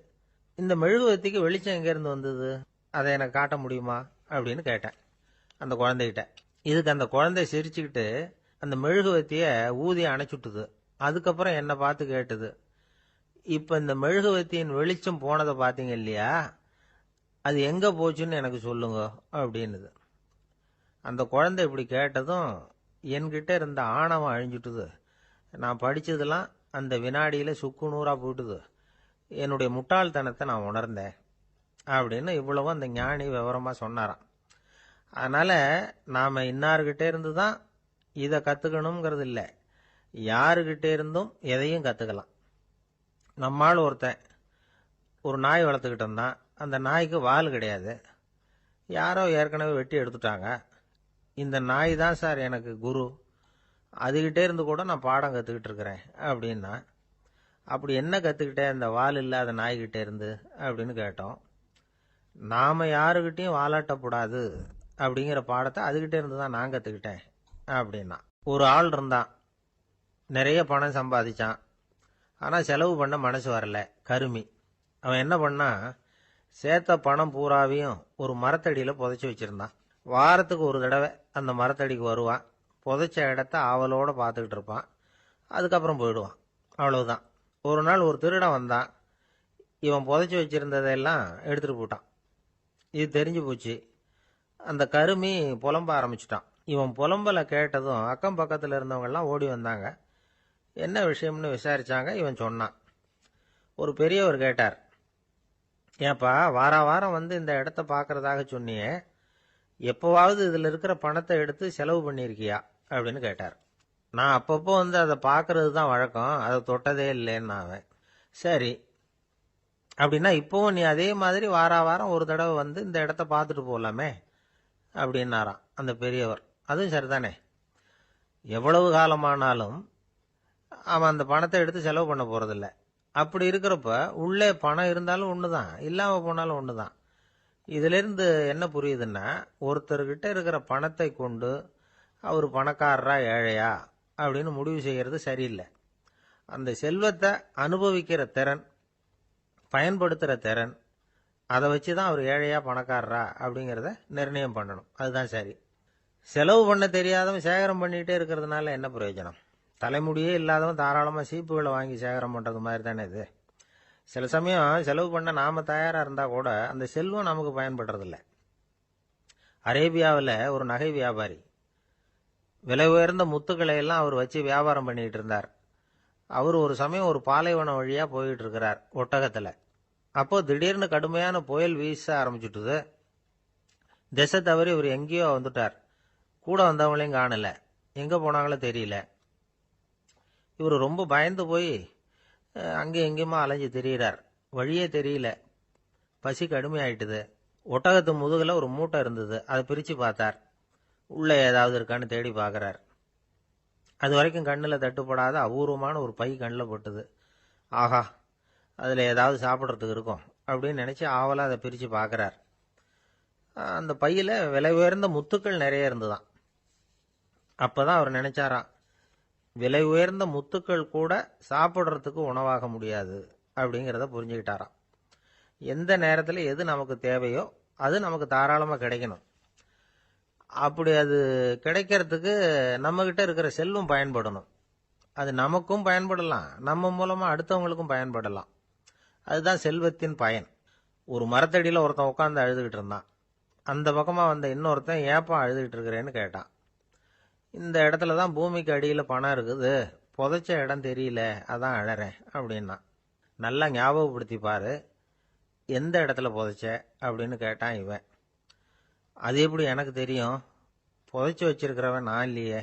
இந்த மெழுகுவத்திக்கு வெளிச்சம் எங்க இருந்து வந்தது, அதை எனக்கு காட்ட முடியுமா அப்படின்னு கேட்டேன் அந்த குழந்தைகிட்ட. இதுக்கு அந்த குழந்தை சிரிச்சுக்கிட்டு அந்த மெழுகுவத்திய ஊதி அணைச்சுட்டுது. அதுக்கப்புறம் என்னை பார்த்து கேட்டது, இப்ப இந்த மெழுகுவத்தியின் வெளிச்சம் போனதை பார்த்தீங்க இல்லையா, அது எங்க போச்சுன்னு எனக்கு சொல்லுங்க அப்படின்னுது. அந்த குழந்தை இப்படி கேட்டதும் என்கிட்ட இருந்த ஆணவம் அழிஞ்சுட்டுது. நான் படிச்சதெல்லாம் அந்த வினாடியில சுக்கு நூறா போயிட்டுது. என்னுடைய முட்டாள்தனத்தை நான் உணர்ந்தேன் அப்படின்னு இவ்வளவும் அந்த ஞானி விவரமா சொன்னாராம். அதனால நாம இன்னார்கிட்ட இருந்து தான் இதை கத்துக்கணுங்கிறது இல்லை, யாருகிட்ட இருந்தும் எதையும் கத்துக்கலாம். நம்மால் ஒருத்தன் ஒரு நாய் வளர்த்துக்கிட்டு இருந்தான். அந்த நாய்க்கு வால் கிடையாது. யாரோ ஏற்கனவே வெட்டி எடுத்துட்டாங்க. இந்த நாய் தான் சார் எனக்கு குரு, அதுகிட்டே இருந்து கூட நான் பாடம் கற்றுக்கிட்டு இருக்கிறேன் அப்படின்னா. அப்படி என்ன கற்றுக்கிட்டேன் இந்த வால் இல்லாத நாய்கிட்ட இருந்து அப்படின்னு கேட்டோம். நாம் யாருக்கிட்டையும் வாலாட்டக்கூடாது அப்படிங்கிற பாடத்தை அதுகிட்டே இருந்து தான் நான் கற்றுக்கிட்டேன் அப்படின்னா. ஒரு ஆள் இருந்தான், நிறைய பணம் சம்பாதிச்சான். ஆனால் செலவு பண்ண மனசு வரல, கருமி. அவன் என்ன பண்ணா, சேர்த்த பணம் பூராவையும் ஒரு மரத்தடியில் புதைச்சி வச்சிருந்தான். வாரத்துக்கு ஒரு தடவை அந்த மரத்தடிக்கு வருவான், புதைச்ச இடத்த ஆவலோடு பார்த்துக்கிட்டு இருப்பான், அதுக்கப்புறம் போயிடுவான். அவ்வளவுதான். ஒரு நாள் ஒரு திருடன் வந்தான். இவன் புதைச்சி வச்சிருந்ததெல்லாம் எடுத்துட்டு போட்டான். இது தெரிஞ்சு போச்சு. அந்த கருமி புலம்ப ஆரம்பிச்சிட்டான். இவன் புலம்பலை கேட்டதும் அக்கம் பக்கத்தில் இருந்தவங்கெல்லாம் ஓடி வந்தாங்க. என்ன விஷயம்னு விசாரிச்சாங்க. இவன் சொன்னான். ஒரு பெரியவர் கேட்டார், ஏப்பா வாரம் வந்து இந்த இடத்த பார்க்கறதாக சொன்னியே, எப்போவாவது இதில் இருக்கிற பணத்தை எடுத்து செலவு பண்ணியிருக்கியா அப்படின்னு கேட்டார். நான் அப்பப்போ வந்து அதை பார்க்கறது தான் வழக்கம், அதை தொட்டதே இல்லைன்னு அவன். சரி, அப்படின்னா இப்போவும் நீ அதே மாதிரி வாரம் ஒரு தடவை வந்து இந்த இடத்த பார்த்துட்டு போகலாமே அப்படின்னாராம் அந்த பெரியவர். அதுவும் சரிதானே, எவ்வளவு காலமானாலும் அவன் அந்த பணத்தை எடுத்து செலவு பண்ண போறதில்ல. அப்படி இருக்கிறப்ப உள்ளே பணம் இருந்தாலும் ஒண்ணுதான், இல்லாம போனாலும் ஒண்ணுதான். இதுல இருந்து என்ன புரியுதுன்னா, ஒருத்தர்கிட்ட இருக்கிற பணத்தை கொண்டு அவர் பணக்காரரா ஏழையா அப்படின்னு முடிவு செய்யறது சரியில்லை. அந்த செல்வத்தை அனுபவிக்கிற திறன், பயன்படுத்துற திறன், அதை வச்சுதான் அவர் ஏழையா பணக்காரரா அப்படிங்கிறத நிர்ணயம் பண்ணணும். அதுதான் சரி. செலவு பண்ண தெரியாதவன் சேகரம் பண்ணிட்டே இருக்கிறதுனால என்ன பிரயோஜனம்? தலைமுடியே இல்லாதவன் தாராளமா சீப்புகளை வாங்கி சேகரம் பண்றது மாதிரி தானே இது. சில சமயம் செலவு பண்ண நாம தயாரா இருந்தா கூட அந்த செல்வம் நமக்கு பயன்படுறதில்ல. அரேபியாவில் ஒரு நகை வியாபாரி விலை உயர்ந்த முத்துக்களை எல்லாம் அவர் வச்சு வியாபாரம் பண்ணிட்டு இருந்தார். அவர் ஒரு சமயம் ஒரு பாலைவனம் வழியா போயிட்டு இருக்கிறார் ஒட்டகத்துல. அப்போ திடீர்னு கடுமையான புயல் வீச ஆரம்பிச்சுட்டுது. திசை தவறி இவர் எங்கேயோ வந்துட்டார். கூட வந்தவங்களையும் காணல, எங்க போனாங்களோ தெரியல. இவர் ரொம்ப பயந்து போய் அங்கே எங்கேயுமா அலைஞ்சு திரியிறார். வழியே தெரியல. பசி கடுமையாயிட்டுது. ஒட்டகத்து முதுகுல ஒரு மூட்டை இருந்தது. அதை பிரிச்சு பார்த்தார். உள்ள ஏதாவது இருக்கான்னு தேடி பார்க்கறார். அது வரைக்கும் கண்ணில் தட்டுப்படாத அபூர்வமான ஒரு பை கண்ணில் பட்டுது. ஆஹா, அதில் ஏதாவது சாப்பிட்றதுக்கு இருக்கும் அப்படின்னு நினச்சி ஆவலாக அதை பிரித்து பார்க்குறார். அந்த பையில் விலை உயர்ந்த முத்துக்கள் நிறைய இருந்துதான். அப்போ தான் அவர் நினைச்சாராம், விலை உயர்ந்த முத்துக்கள் கூட சாப்பிட்றதுக்கு உணவாக முடியாது அப்படிங்கிறத புரிஞ்சுக்கிட்டாராம். எந்த நேரத்தில் எது நமக்கு தேவையோ அது நமக்கு தாராளமாக கிடைக்கணும். அப்படி அது கிடைக்கிறதுக்கு நம்மகிட்ட இருக்கிற செல்வம் பயன்படணும். அது நமக்கும் பயன்படலாம், நம்ம மூலமாக அடுத்தவங்களுக்கும் பயன்படலாம். அதுதான் செல்வத்தின் பயன். ஒரு மரத்தடியில் ஒருத்தன் உட்காந்து அழுதுகிட்டு இருந்தான். அந்த பக்கமாக வந்த இன்னொருத்தன் ஏப்பா அழுதுகிட்டு இருக்கிறேன்னு கேட்டான். இந்த இடத்துல தான் பூமிக்கு அடியில் பணம் இருக்குது, புதைச்ச இடம் தெரியல, அதான் அழறேன் அப்படின்னா. நல்லா ஞாபகப்படுத்தி பாரு, எந்த இடத்துல புதைச்ச அப்படின்னு கேட்டான் இவன். அது எப்படி எனக்கு தெரியும், புதைச்சி வச்சிருக்கிறவன் நான் இல்லையே,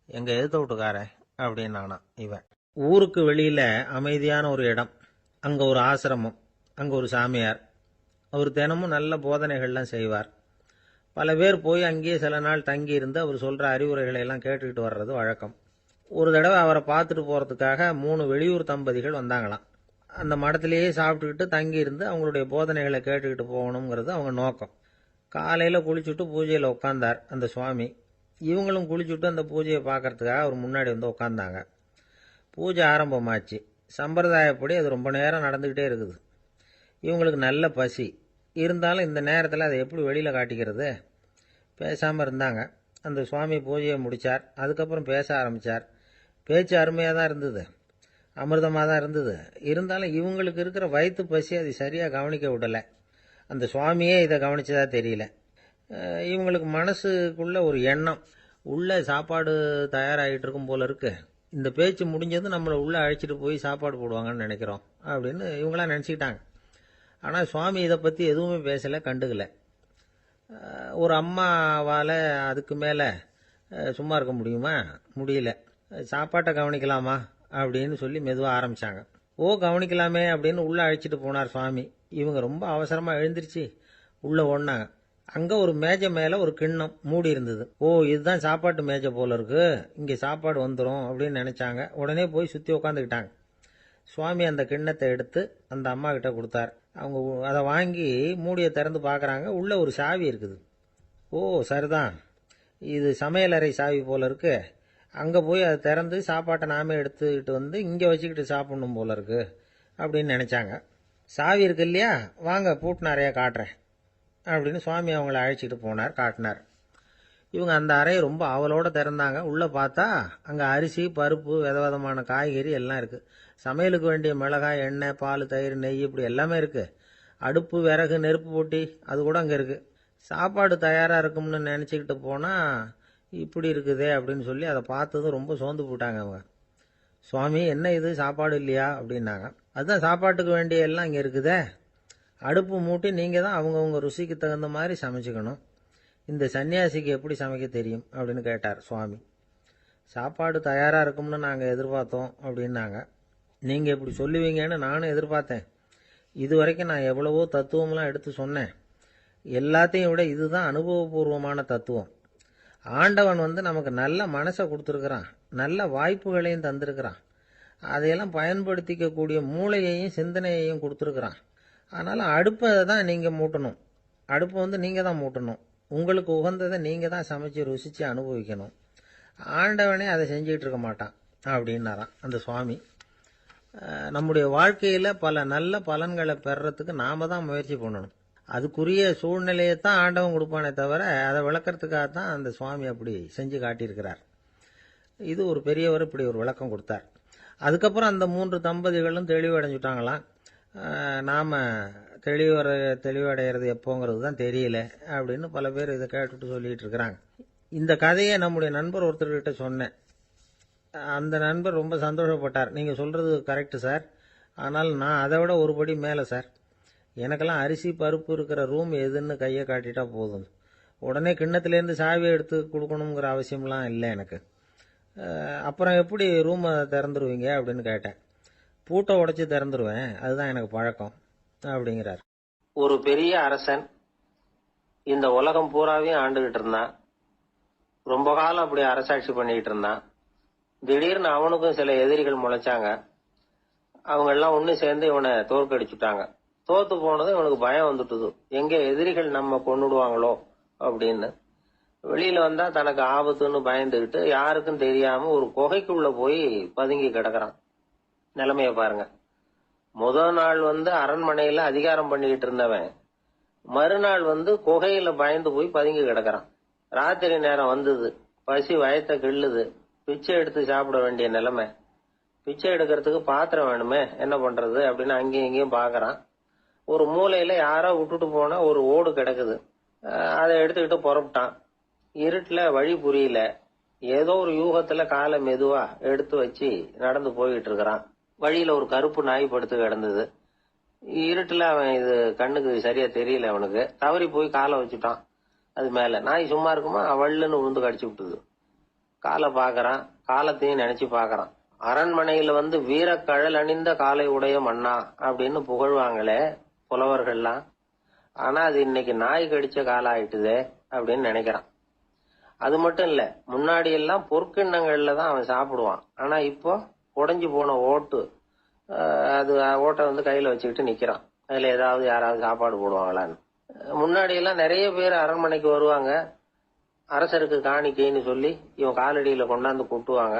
எங்க எழுத்த வீட்டுக்காரன் அப்படின்னானா இவன். ஊருக்கு வெளியில அமைதியான ஒரு இடம், அங்க ஒரு ஆசிரமம், அங்க ஒரு சாமியார். அவர் தினமும் நல்ல போதனைகள்லாம் செய்வார். பல பேர் போய் அங்கேயே சில நாள் தங்கி இருந்து அவர் சொல்ற அறிவுரைகளை எல்லாம் கேட்டுக்கிட்டு வர்றது வழக்கம். ஒரு தடவை அவரை பார்த்துட்டு போறதுக்காக 3 வெளியூர் தம்பதிகள் வந்தாங்களாம். அந்த மடத்திலேயே சாப்பிட்டுக்கிட்டு தங்கி இருந்து அவங்களுடைய போதனைகளை கேட்டுக்கிட்டு போகணுங்கிறது அவங்க நோக்கம். காலையில் குளிச்சுட்டு பூஜையில் உட்காந்தார் அந்த சுவாமி. இவங்களும் குளிச்சுட்டு அந்த பூஜையை பார்க்கறதுக்காக அவர் முன்னாடி வந்து உட்காந்தாங்க. பூஜை ஆரம்பமாச்சு. சம்பிரதாயப்படி அது ரொம்ப நேரம் நடந்துக்கிட்டே இருக்குது. இவங்களுக்கு நல்ல பசி இருந்தாலும் இந்த நேரத்தில் அதை எப்படி வெளியில் காட்டிக்கிறது? பேசாமல் இருந்தாங்க. அந்த சுவாமி பூஜையை முடித்தார். அதுக்கப்புறம் பேச ஆரம்பித்தார். பேச்சு அருமையாக தான் இருந்தது, அமிர்தமாக தான் இருந்தது. இருந்தாலும் இவங்களுக்கு இருக்கிற வயிற்று பசி அது சரியாக கவனிக்க விடலை. அந்த சுவாமியே இதை கவனிச்சதா தெரியல. இவங்களுக்கு மனசுக்குள்ள ஒரு எண்ணம், உள்ள சாப்பாடு தயாராகிட்டு இருக்கும் போல இருக்கு, இந்த பேச்சு முடிஞ்சது நம்மளை உள்ள அழைச்சிட்டு போய் சாப்பாடு போடுவாங்கன்னு நினைக்கிறோம் அப்படின்னு இவங்களாம் நினச்சிக்கிட்டாங்க. ஆனால் சுவாமி இதை பற்றி எதுவுமே பேசலை, கண்டுக்கல. ஒரு அம்மாவால் அதுக்கு மேலே சும்மா இருக்க முடியுமா? முடியல. சாப்பாட்டை கவனிக்கலாமா அப்படின்னு சொல்லி மெதுவாக ஆரம்பித்தாங்க. ஓ கவனிக்கலாமே அப்படின்னு உள்ளே அழைச்சிட்டு போனார் சுவாமி. இவங்க ரொம்ப அவசரமாக எழுந்திருச்சு உள்ளே ஓடினாங்க. அங்கே ஒரு மேஜை மேலே ஒரு கிண்ணம் மூடி இருந்தது. ஓ இதுதான் சாப்பாட்டு மேஜை போல இருக்கு, இங்கே சாப்பாடு வந்துடும் அப்படின்னு நினச்சாங்க. உடனே போய் சுற்றி உட்காந்துக்கிட்டாங்க. சுவாமி அந்த கிண்ணத்தை எடுத்து அந்த அம்மா கிட்ட கொடுத்தார். அவங்க அதை வாங்கி மூடியை திறந்து பார்க்குறாங்க. உள்ளே ஒரு சாவி இருக்குது. ஓ சரிதான், இது சமையலறை சாவி போல இருக்கு, அங்கே போய் அதை திறந்து சாப்பாட்டை நாமே எடுத்துக்கிட்டு வந்து இங்கே வச்சுக்கிட்டு சாப்பிடணும் போல இருக்கு அப்படின்னு நினச்சாங்க. சாவி இருக்கு இல்லையா, வாங்க பூட்டு நிறையா காட்டுறேன் அப்படின்னு சுவாமி அவங்கள அழைச்சிட்டு போனார், காட்டினார். இவங்க அந்த அறையை ரொம்ப ஆவலோடு திறந்தாங்க. உள்ளே பார்த்தா அங்கே அரிசி, பருப்பு, விதவிதமான காய்கறி எல்லாம் இருக்குது. சமையலுக்கு வேண்டிய மிளகாய், எண்ணெய், பால், தயிர், நெய் இப்படி எல்லாமே இருக்குது. அடுப்பு, விறகு, நெருப்பு போட்டி அது கூட அங்கே இருக்குது. சாப்பாடு தயாராக இருக்கும்னு நினச்சிக்கிட்டு போனால் இப்படி இருக்குதே அப்படின்னு சொல்லி அதை பார்த்ததும் ரொம்ப சோர்ந்து போட்டாங்க அவங்க. சுவாமி என்ன இது சாப்பாடு இல்லையா அப்படின்னாங்க. அதுதான் சாப்பாட்டுக்கு வேண்டிய எல்லாம் இங்கே இருக்குதே, அடுப்பு மூட்டி நீங்கள் தான் அவங்கவுங்க ருசிக்கு தகுந்த மாதிரி சமைச்சிக்கணும், இந்த சன்னியாசிக்கு எப்படி சமைக்க தெரியும் அப்படின்னு கேட்டார் சுவாமி. சாப்பாடு தயாராக இருக்கும்னு நாங்கள் எதிர்பார்த்தோம் அப்படின்னாங்க. நீங்கள் இப்படி சொல்லுவீங்கன்னு நானும் எதிர்பார்த்தேன். இது வரைக்கும் நான் எவ்வளவோ தத்துவம்லாம் எடுத்து சொன்னேன். எல்லாத்தையும் விட இதுதான் அனுபவபூர்வமான தத்துவம். ஆண்டவன் நமக்கு நல்ல மனசை கொடுத்துருக்குறான், நல்ல வாய்ப்புகளையும் தந்திருக்கிறான், அதையெல்லாம் பயன்படுத்திக்கக்கூடிய மூளையையும் சிந்தனையையும் கொடுத்துருக்குறான். அதனால் அடுப்பை தான் நீங்கள் மூட்டணும், அடுப்பை நீங்கள் தான் மூட்டணும், உங்களுக்கு உகந்ததை நீங்கள் தான் சமைச்சு ருசித்து அனுபவிக்கணும். ஆண்டவனே அதை செஞ்சிகிட்டு இருக்க மாட்டான் அப்படின்னாராம் அந்த சுவாமி. நம்முடைய வாழ்க்கையில் பல நல்ல பலன்களை பெறறதுக்கு நாம் தான் முயற்சி பண்ணணும். அதுக்குரிய சூழ்நிலையை தான் ஆண்டவன் கொடுப்பானே தவிர அதை விளக்கறதுக்காக தான் அந்த சுவாமி அப்படி செஞ்சு காட்டியிருக்கிறார். இது ஒரு பெரியவர் இப்படி ஒரு விளக்கம் கொடுத்தார். அதுக்கப்புறம் அந்த 3 தம்பதிகளும் தெளிவடைஞ்சுட்டாங்களாம். நாம் தெளிவடைகிறது எப்போங்கிறது தான் தெரியல அப்படின்னு பல பேர் இதை கேட்டுட்டு சொல்லிட்டு இருக்கிறாங்க. இந்த கதையை நம்முடைய நண்பர் ஒருத்தர்கிட்ட சொன்னேன். அந்த நண்பர் ரொம்ப சந்தோஷப்பட்டார். நீங்கள் சொல்கிறது கரெக்டு சார், ஆனால் நான் அதை விட ஒரு படி மேலே சார். எனக்கெல்லாம் அரிசி பருப்பு இருக்கிற ரூம் எதுன்னு கையை காட்டிட்டா போதும். உடனே கிண்ணத்துலேருந்து சாவியை எடுத்து கொடுக்கணுங்கிற அவசியம்லாம் இல்லை எனக்கு. அப்புறம் எப்படி ரூமை திறந்துருவீங்க அப்படின்னு கேட்டேன். பூட்டை உடைச்சி திறந்துருவேன், அதுதான் எனக்கு பழக்கம் அப்படிங்கிறார். ஒரு பெரிய அரசன் இந்த உலகம் பூராவையும் ஆண்டுகிட்டு இருந்தான். ரொம்ப காலம் அப்படி அரசாட்சி பண்ணிக்கிட்டு இருந்தான். திடீர்னு அவனுக்கும் சில எதிரிகள் முளைச்சாங்க. அவங்க எல்லாம் ஒண்ணு சேர்ந்து இவனை தோற்கடிச்சுட்டாங்க. தோத்து போனதும் இவனுக்கு பயம் வந்துட்டுது, எங்க எதிரிகள் நம்ம கொன்னுடுவாங்களோ அப்படின்னு. வெளியில வந்தா தனக்கு ஆபத்துன்னு பயந்துகிட்டு யாருக்கும் தெரியாம ஒரு குகைக்குள்ள போய் பதுங்கி கிடக்குறான். நிலைமைய பாருங்க. முதல் நாள் அரண்மனையில அதிகாரம் பண்ணிக்கிட்டு இருந்தவன் மறுநாள் குகையில பயந்து போய் பதுங்கி கிடக்குறான். ராத்திரி நேரம் வந்தது, பசி வயத்தை கிள்ளுது, பிச்சை எடுத்து சாப்பிட வேண்டிய நிலைமை. பிச்சை எடுக்கிறதுக்கு பாத்திரம் வேணுமே, என்ன பண்றது அப்படின்னு அங்கேயும் இங்கேயும் பாக்குறான். ஒரு மூலையில யாரோ விட்டுட்டு போன ஒரு ஓடு கிடக்குது, அதை எடுத்துக்கிட்டு புறப்பட்டான். இருட்டுல வழி புரியல, ஏதோ ஒரு யூகத்துல காலை மெதுவா எடுத்து வச்சு நடந்து போயிட்டு இருக்கிறான். வழியில ஒரு கருப்பு நாய் படுத்து கிடந்தது. இருட்டுல அவன் இது கண்ணுக்கு சரியா தெரியல, அவனுக்கு தவறி போய் காலை வச்சுட்டான் அது மேல. நாய் சும்மா இருக்குமா, வள்ளுன்னு உழுந்து கடிச்சு விட்டுது. காலை பாக்குறான், காலத்தையும் நினைச்சு பாக்குறான். அரண்மனையில வீரக்கழல் அணிந்த காலை உடைய மன்னா அப்படின்னு புகழ்வாங்களே புலவர்கள்லாம், ஆனா அது இன்னைக்கு நாய் கடிச்ச காலம் ஆயிட்டுதே அப்படின்னு நினைக்கிறான். அது மட்டும் இல்ல, முன்னாடி எல்லாம் பொற்கிண்ணங்கள்ல தான் அவன் சாப்பிடுவான். ஆனா இப்போ உடைஞ்சு போன ஓட்டு, அது ஓட்டை கையில வச்சுக்கிட்டு நிக்கிறான். அதுல ஏதாவது யாராவது சாப்பாடு போடுவாங்களான்னு. முன்னாடி எல்லாம் நிறைய பேர் அரண்மனைக்கு வருவாங்க, அரசருக்கு காணிக்கைன்னு சொல்லி இவன் காலடியில கொண்டாந்து கொட்டுவாங்க.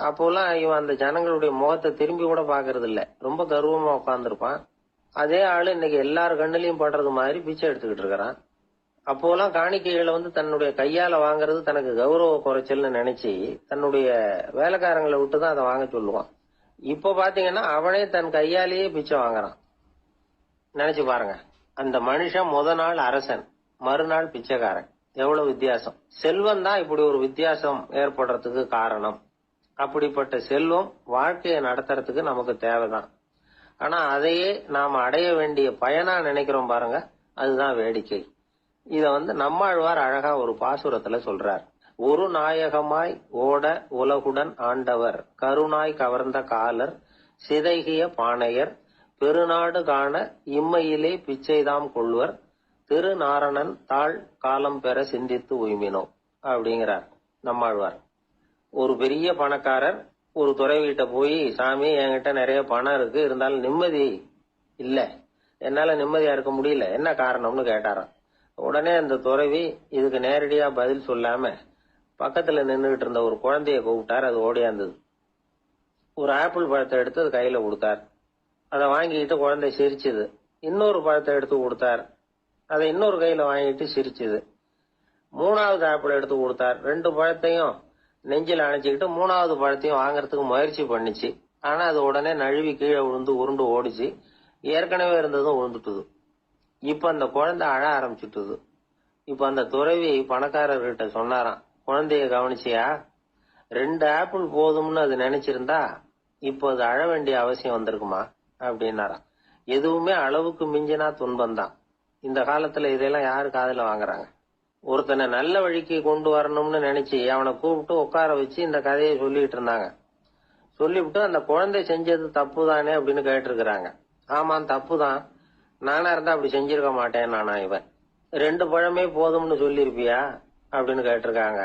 அப்போலாம் இவன் அந்த ஜனங்களுடைய முகத்தை திரும்பி கூட பாக்குறது இல்ல, ரொம்ப கர்வமா உட்கார்ந்துருப்பான். அதே ஆளு இன்னைக்கு எல்லார் கண்ணுலயும் படுறது மாதிரி பிச்சை எடுத்துக்கிட்டு இருக்கிறான். அப்போலாம் காணிக்கைகளை தன்னுடைய கையால வாங்குறது தனக்கு கௌரவ குறைச்சல்னு நினைச்சு தன்னுடைய வேலைக்காரங்களை விட்டுதான் அதை வாங்க சொல்லுவான். இப்ப பாத்தீங்கன்னா அவனே தன் கையாலேயே பிச்சை வாங்குறான். நினைச்சு பாருங்க, அந்த மனுஷன் நாள் அரசன், மறுநாள் பிச்சைக்காரன். எவ்வளவு வித்தியாசம். செல்வம் தான் இப்படி ஒரு வித்தியாசம் ஏற்படுறதுக்கு காரணம். அப்படிப்பட்ட செல்வம் வாழ்க்கையை நடத்துறதுக்கு நமக்கு தேவைதான். ஆனா அதையே நாம அடைய வேண்டிய பயனா நினைக்கிறோம் பாருங்க, அதுதான் வேடிக்கை. இத நம்மாழ்வார் அழகா ஒரு பாசுரத்துல சொல்றார். ஒரு நாயகமாய் ஓட உலகுடன் ஆண்டவர், கருணாய் கவர்ந்த காலர், சிதைகிய பானையர், பெருநாடு காண இம்மையிலே பிச்சைதாம் கொள்வர், திருநாரணன் தாழ் காலம் பெற சிந்தித்து உய்மினோ அப்படிங்கிறார் நம்மாழ்வார். ஒரு பெரிய பணக்காரர் ஒரு துறவிகிட்ட போய், சாமி என்கிட்ட நிறைய பணம் இருக்கு, இருந்தாலும் நிம்மதி இல்ல, என்னால நிம்மதியா இருக்க முடியல, என்ன காரணம்னு கேட்டாராம். உடனே அந்த துறவி இதுக்கு நேரடியா பதில் சொல்லாம பக்கத்துல நின்றுகிட்டு இருந்த ஒரு குழந்தைய கூப்பிட்டார். அது ஓடியாந்தது. ஒரு ஆப்பிள் பழத்தை எடுத்து அது கையில கொடுத்தார். அதை வாங்கிக்கிட்டு குழந்தை சிரிச்சுது. இன்னொரு பழத்தை எடுத்து கொடுத்தார். அதை இன்னொரு கையில வாங்கிட்டு சிரிச்சுது. மூணாவது ஆப்பிள் எடுத்து கொடுத்தார். 2 பழத்தையும் நெஞ்சில் அணைச்சிக்கிட்டு 3வது பழத்தையும் வாங்கறதுக்கு முயற்சி பண்ணிச்சு. ஆனா அது உடனே நழுவி கீழே விழுந்து உருண்டு ஓடிச்சு. ஏற்கனவே இருந்ததும் விழுந்துட்டுது. இப்ப அந்த குழந்தை அழ ஆரம்பிச்சுட்டுது. இப்ப அந்த துறவி பணக்காரர்கிட்ட சொன்னாராம், குழந்தைய கவனிச்சியா, 2 ஆப்பிள் போதும்னு அது நினைச்சிருந்தா இப்போ அது அழ வேண்டிய அவசியம் வந்திருக்குமா அப்படின்னாராம். எதுவுமே அளவுக்கு மிஞ்சினா துன்பம்தான். இந்த காலத்துல இதெல்லாம் யாரு காதுல வாங்குறாங்க? ஒருத்தனை நல்ல வழிக்கு கொண்டு வரணும்னு நினைச்சு அவனை கூப்பிட்டு உட்கார வச்சு இந்த கதையை சொல்லிட்டு இருந்தாங்க. சொல்லிவிட்டு அந்த குழந்தை செஞ்சது தப்பு தானே அப்படின்னு கேட்டிருக்கிறாங்க. ஆமா தப்புதான், நானா இருந்தா அப்படி செஞ்சிருக்க மாட்டேன் நானா இவன். 2 பழமே போதும்னு சொல்லிருப்பியா அப்படின்னு கேட்டிருக்காங்க.